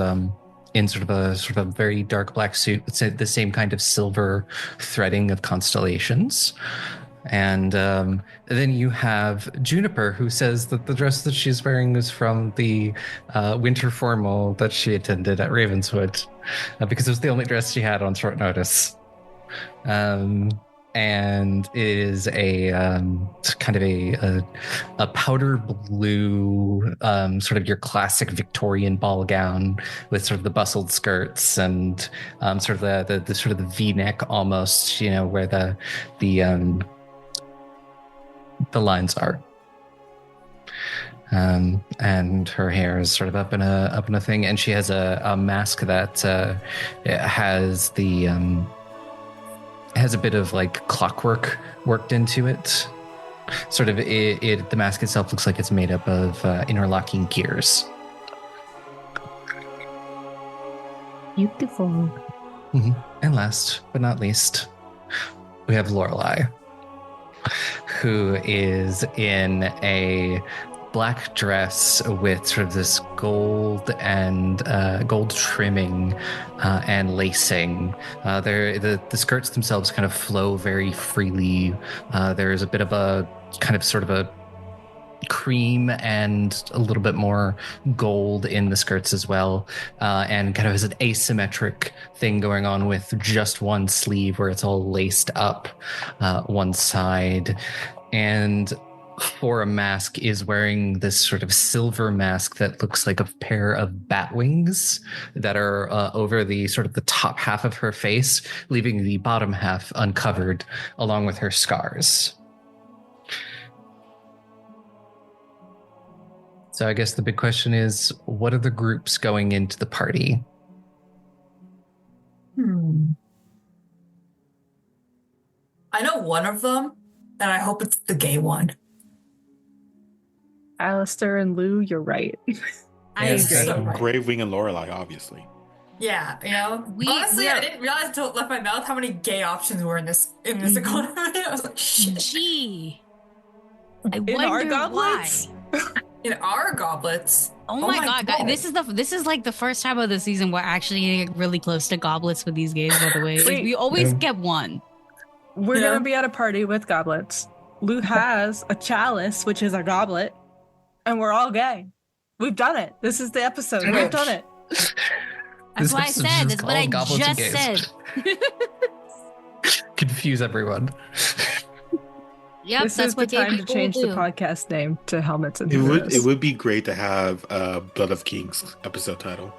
in sort of a very dark black suit with the same kind of silver threading of constellations. And then you have Juniper, who says that the dress that she's wearing is from the winter formal that she attended at Ravenswood, because it was the only dress she had on short notice. And it is a kind of a powder blue, sort of your classic Victorian ball gown with sort of the bustled skirts and sort of the sort of the V-neck almost, where the lines are. And her hair is sort of up in a thing, and she has a mask that has has a bit of clockwork worked into it, Sort of, the mask itself looks like it's made up of interlocking gears. Beautiful. And last but not least, we have Lorelei, who is in a black dress with sort of this gold and gold trimming and lacing. The skirts themselves kind of flow very freely. There's a bit of a kind of sort of a cream and a little bit more gold in the skirts as well, and kind of has an asymmetric thing going on with just one sleeve where it's all laced up one side. And for a mask is wearing this sort of silver mask that looks like a pair of bat wings that are over the sort of the top half of her face, leaving the bottom half uncovered along with her scars. So I guess the big question is, what are the groups going into the party? I know one of them, and I hope it's the gay one. Alistair and Lou, you're right. I agree. So right. Gravewing and Lorelei, obviously. Yeah, you know. Honestly, I didn't realize until it left my mouth how many gay options were in this economy. I was like, shit. Gee. I In our wonder goblets? why. In our goblets. Oh my god, guys, this is like the first time of the season we're actually getting really close to goblets with these gays, by the way. Wait. We always get one. We're going to be at a party with goblets. Lou has a chalice, which is a goblet, and we're all gay. We've done it. This is the episode. We've done it. That's what I said. That's what I just said. Confuse everyone. Yep, This that's is the what gay time to people change do. the podcast name to Helmets and It Heroes. would be great to have Blood of Kings episode title.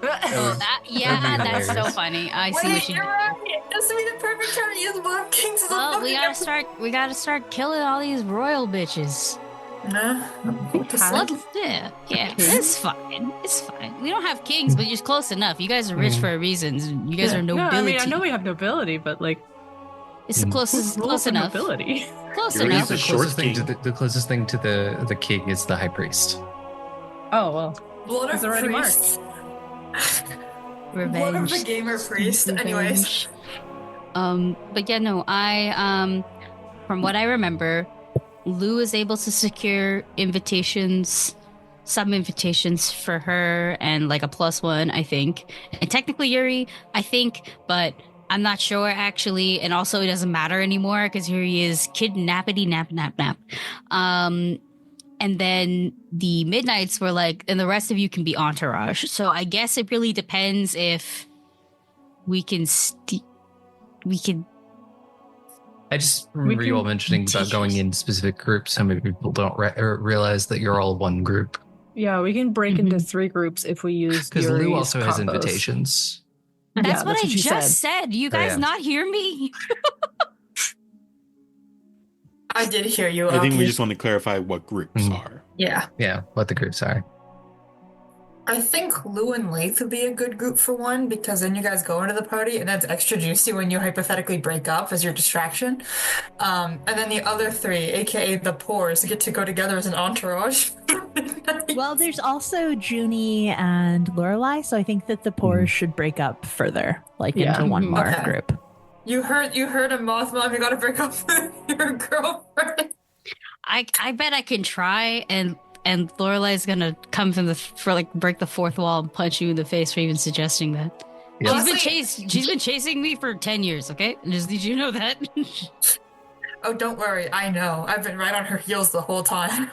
Oh, that's so funny. I see what you You're did. right. This would be the perfect time to use Blood of Kings. Well, we gotta start killing all these royal bitches. Nah. Yeah, it's fine. It's fine. We don't have kings, but you're close enough. You guys are rich for a reason. You guys are No, nobility. I mean, I know we have nobility, but like, It's the closest, who close rules enough. nobility? Close You're enough. the The short closest thing to king. the closest thing to the king is the high priest. Oh, well. Blood He's of already Priest. Revenge. Blood of the gamer priest. Anyways. But yeah, no, I from what I remember, Lou is able to secure some invitations for her and like a +1, I think. And technically Yuri, I think, but I'm not sure actually. And also it doesn't matter anymore because Yuri is kidnappity nap. And then the Midnights were like, and the rest of you can be entourage. So I guess it really depends if we can I just remember you all mentioning about going in specific groups. So many people don't realize that you're all one group. Yeah, we can break into 3 groups if we use Because Lou Yuri's also has combos. invitations. That's what I she just said. Do you guys yeah. not hear me? I did hear you. I think we Aubrey. just want to clarify what groups Mhm. are. Yeah. Yeah, what the groups are. I think Lou and Laeth would be a good group for one because then you guys go into the party and that's extra juicy when you hypothetically break up as your distraction. And then the other 3, aka the Pores, get to go together as an entourage. Well, there's also Junie and Lorelei, so I think that the Pores should break up further, like into one more Okay. group. You heard a Mothmom, you gotta break up with your girlfriend. I bet I can try, and Lorelei's gonna come break the 4th wall and punch you in the face for even suggesting that. Yeah. She's been chasing me for 10 years. Okay, did you know that? Oh, don't worry, I know. I've been right on her heels the whole time.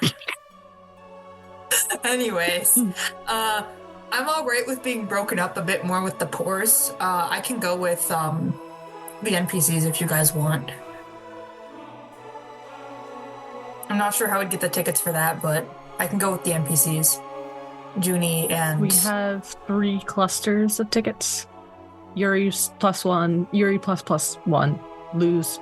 Anyways, I'm all right with being broken up a bit more with the Pores. I can go with the NPCs if you guys want. I'm not sure how I'd get the tickets for that, but I can go with the NPCs. Junie and... We have 3 clusters of tickets. Yuri's +1, Euri ++1, Lou's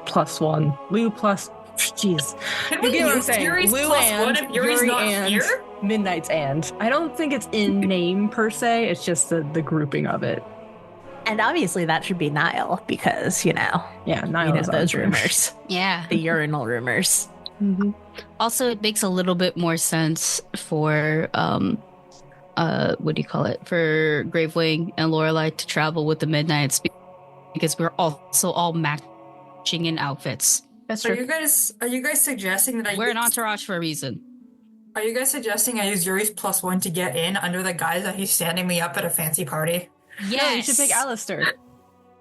+1, Lou plus... Jeez. Can You we get what I'm use saying? Yuri's Lou +1 and if Yuri's Yuri not and here? Midnight's and. I don't think it's in name per se, it's just the grouping of it. And obviously that should be Nihil because, Yeah, Nihil is those on rumors. Yeah. The urinal rumors. Mm-hmm. Also, it makes a little bit more sense for what do you call it? For Gravewing and Lorelei to travel with the Midnights because we're also all matching in outfits. That's Are true. you guys suggesting that We're an entourage for a reason. Are you guys suggesting I use Yuri's +1 to get in under the guise that he's standing me up at a fancy party? Yes. No, you should pick Alistair.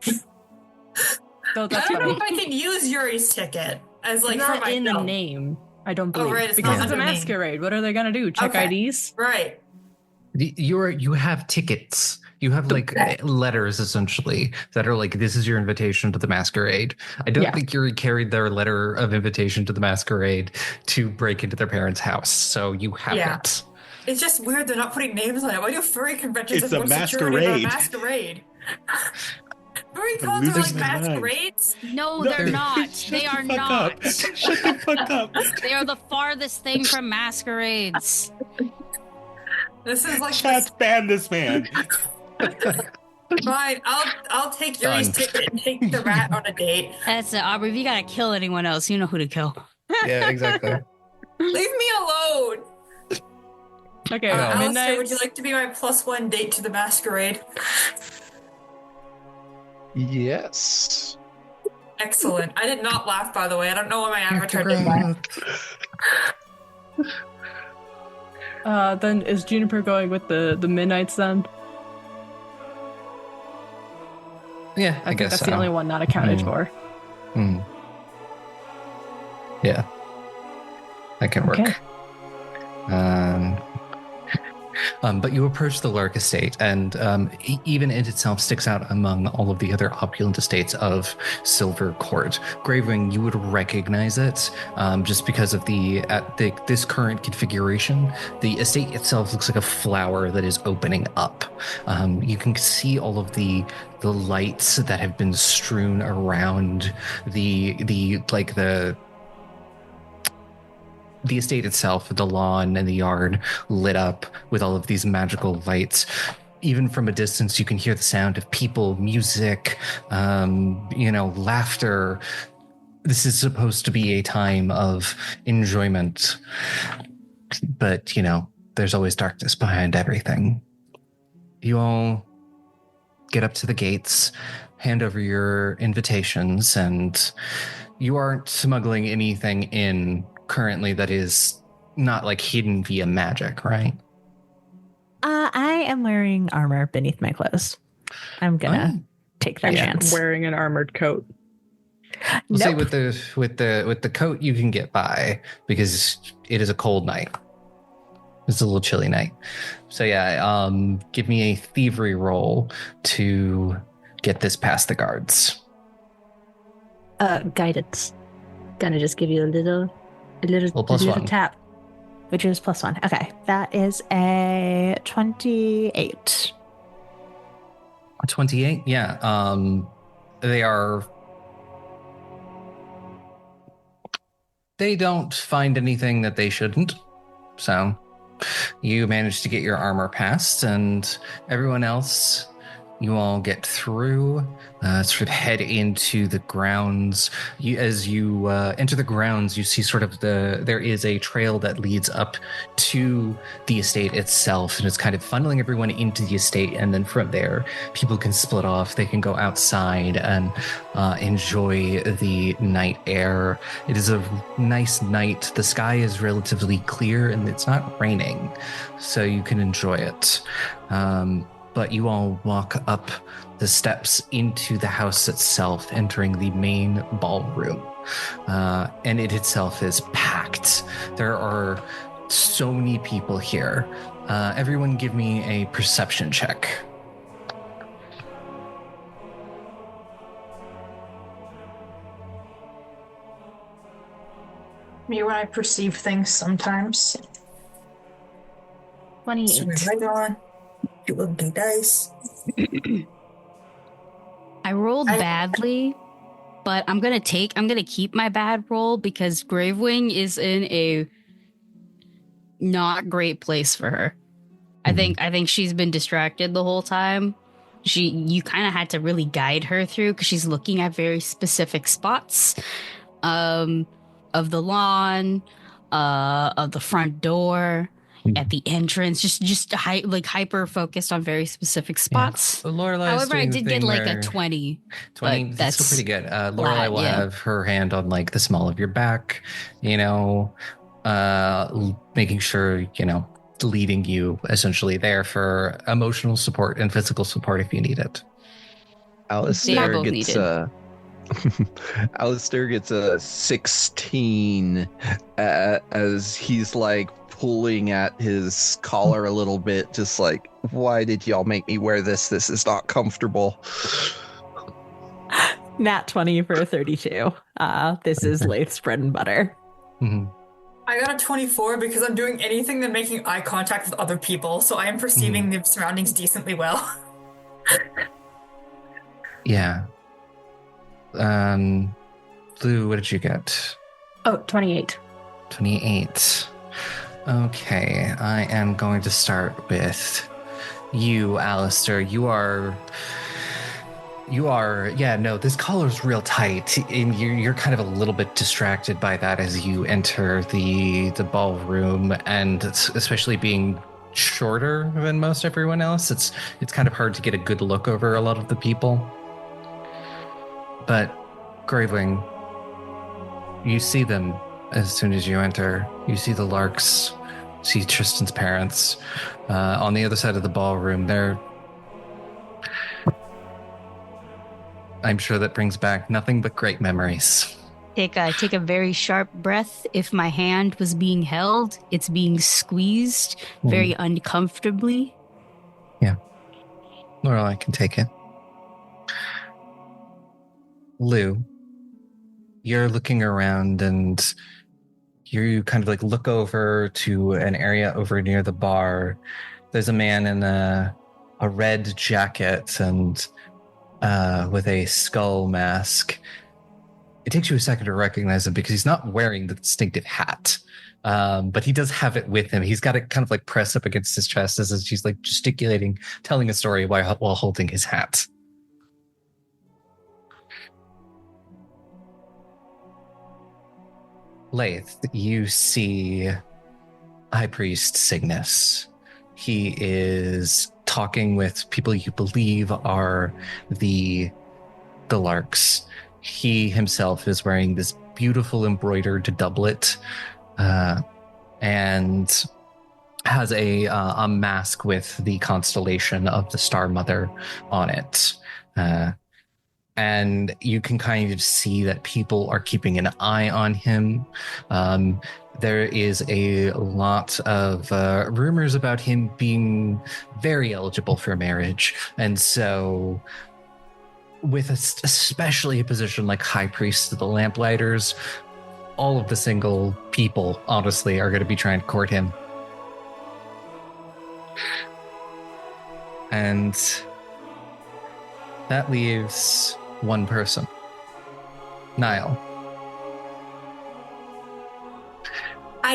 So I that's don't know funny. if I can use Yuri's ticket as like It's for not in the myself. name, I don't believe. right, it's because not it's a under name. masquerade. What are they gonna do? Check Okay. IDs? Right. You have tickets. You have like letters essentially that are like, this is your invitation to the masquerade. I don't think Yuri carried their letter of invitation to the masquerade to break into their parents' house. So you have it. It's just weird they're not putting names on it. Why do furry conventions It's have a more security than a masquerade. masquerade? Furry cons are like losing my mind. masquerades? No, they're not. They are not. Shut the fuck up. They are the farthest thing from masquerades. This is like Chat ban this man. fine. I'll take Yuri's Done. ticket and take the rat on a date. That's it, Aubrey. If you gotta kill anyone else, you know who to kill. Yeah, exactly. Leave me alone. Okay, Alistair, Midnight. would you like to be my +1 date to the masquerade? Yes. Excellent. I did not laugh, by the way. I don't know why my avatar did laugh. Then is Juniper going with the Midnights then? Yeah, I think guess that's so. the only one not accounted Mm. for. Hmm. Yeah, that can work. Okay. But you approach the Lark estate, and even it itself sticks out among all of the other opulent estates of Silver Court. Gravewing, you would recognize it just because of this current configuration. The estate itself looks like a flower that is opening up. You can see all of the lights that have been strewn around the estate itself, the lawn and the yard lit up with all of these magical lights. Even from a distance, you can hear the sound of people, music, laughter. This is supposed to be a time of enjoyment, but, there's always darkness behind everything. You all get up to the gates, hand over your invitations, and you aren't smuggling anything in currently that is not like hidden via magic, right? I am wearing armor beneath my clothes. I'm gonna take that chance. Wearing an armored coat. We'll say Nope. with the coat you can get by because it is a cold night. It's a little chilly night. So yeah, give me a thievery roll to get this past the guards. Guidance. Gonna just give you a little Well, plus one. tap. Which is +1. Okay. That is a 28. 28? Yeah. They don't find anything that they shouldn't. So you managed to get your armor passed, and everyone else, you all get through, sort of head into the grounds. As you enter the grounds, you see sort of there is a trail that leads up to the estate itself, and it's kind of funneling everyone into the estate. And then from there, people can split off. They can go outside and enjoy the night air. It is a nice night. The sky is relatively clear, and it's not raining, so you can enjoy it. But you all walk up the steps into the house itself, entering the main ballroom. And it itself is packed. There are so many people here. Everyone give me a perception check. Me when I perceive things sometimes. 28. So right on. You will do dice. I rolled badly, but I'm gonna keep my bad roll because Gravewing is in a not great place for her. I think she's been distracted the whole time you kind of had to really guide her through because she's looking at very specific spots of the lawn, of the front door, at the entrance, just hyper focused on very specific spots. Yeah. Lorelai's However, I doing the did get thing like where- a 20. 20, but that's still pretty good. Lorelai will have her hand on like the small of your back, making sure, leading you essentially there for emotional support and physical support if you need it. Alistair both gets needed. Alistair gets a 16 as he's like pulling at his collar a little bit, just like, why did y'all make me wear this? This is not comfortable. Nat 20 for a 32. This is Laeth's bread and butter. Mm-hmm. I got a 24 because I'm doing anything than making eye contact with other people, so I am perceiving the surroundings decently well. Yeah. Lou, what did you get? Oh, 28. 28. Okay, I am going to start with you, Alistair. You are, this collar's real tight, and you're kind of a little bit distracted by that as you enter the ballroom, and especially being shorter than most everyone else, it's kind of hard to get a good look over a lot of the people. But Gravewing, you see them as soon as you enter. You see the Larks, see Tristan's parents on the other side of the ballroom. I'm sure that brings back nothing but great memories. Take a very sharp breath. If my hand was being held, it's being squeezed very uncomfortably. Yeah. Lorelai can take it. Lou, you're looking around and you kind of like look over to an area over near the bar. There's a man in a red jacket and with a skull mask. It takes you a second to recognize him because he's not wearing the distinctive hat, but he does have it with him. He's got it kind of like pressed up against his chest as he's like gesticulating, telling a story while holding his hat. Laeth, you see High Priest Cygnus. He is talking with people you believe are the Larks. He himself is wearing this beautiful embroidered doublet and has a mask with the constellation of the Star Mother on it. And you can kind of see that people are keeping an eye on him. There is a lot of rumors about him being very eligible for marriage. And so with especially a position like High Priest of the Lamplighters, all of the single people, honestly, are going to be trying to court him. And that leaves one person. Nihil.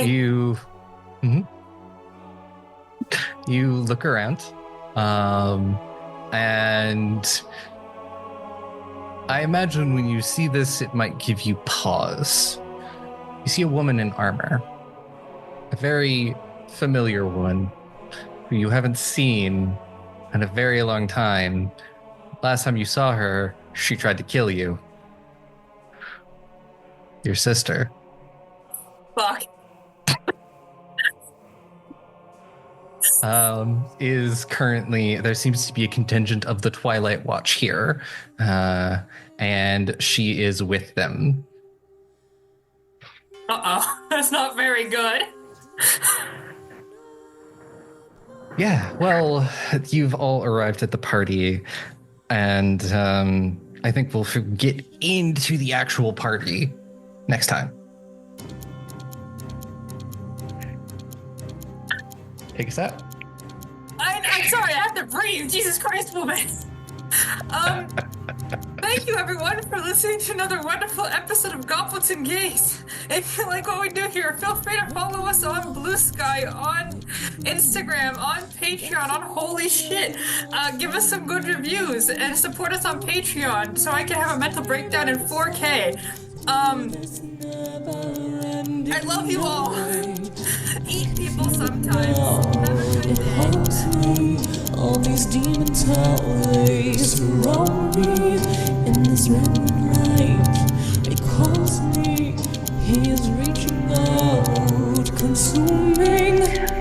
You look around, and I imagine when you see this, it might give you pause. You see a woman in armor, a very familiar woman who you haven't seen in a very long time. Last time you saw her, she tried to kill you. Your sister. Fuck. Is currently, there seems to be a contingent of the Twilight Watch here, and she is with them. That's not very good. Yeah, well, you've all arrived at the party, and I think we'll get into the actual party next time. Take us out. I'm sorry, I have to breathe. Jesus Christ, woman. Thank Thank you, everyone, for listening to another wonderful episode of Goblins and Gays. If you like what we do here, feel free to follow us on Blue Sky, on Instagram, on Patreon, on Holy Shit. Give us some good reviews and support us on Patreon so I can have a mental breakdown in 4K. I love you all. Eat people sometimes. Have a good day. All these demons, how they surround me in this red light. It calls me, he is reaching out, consuming.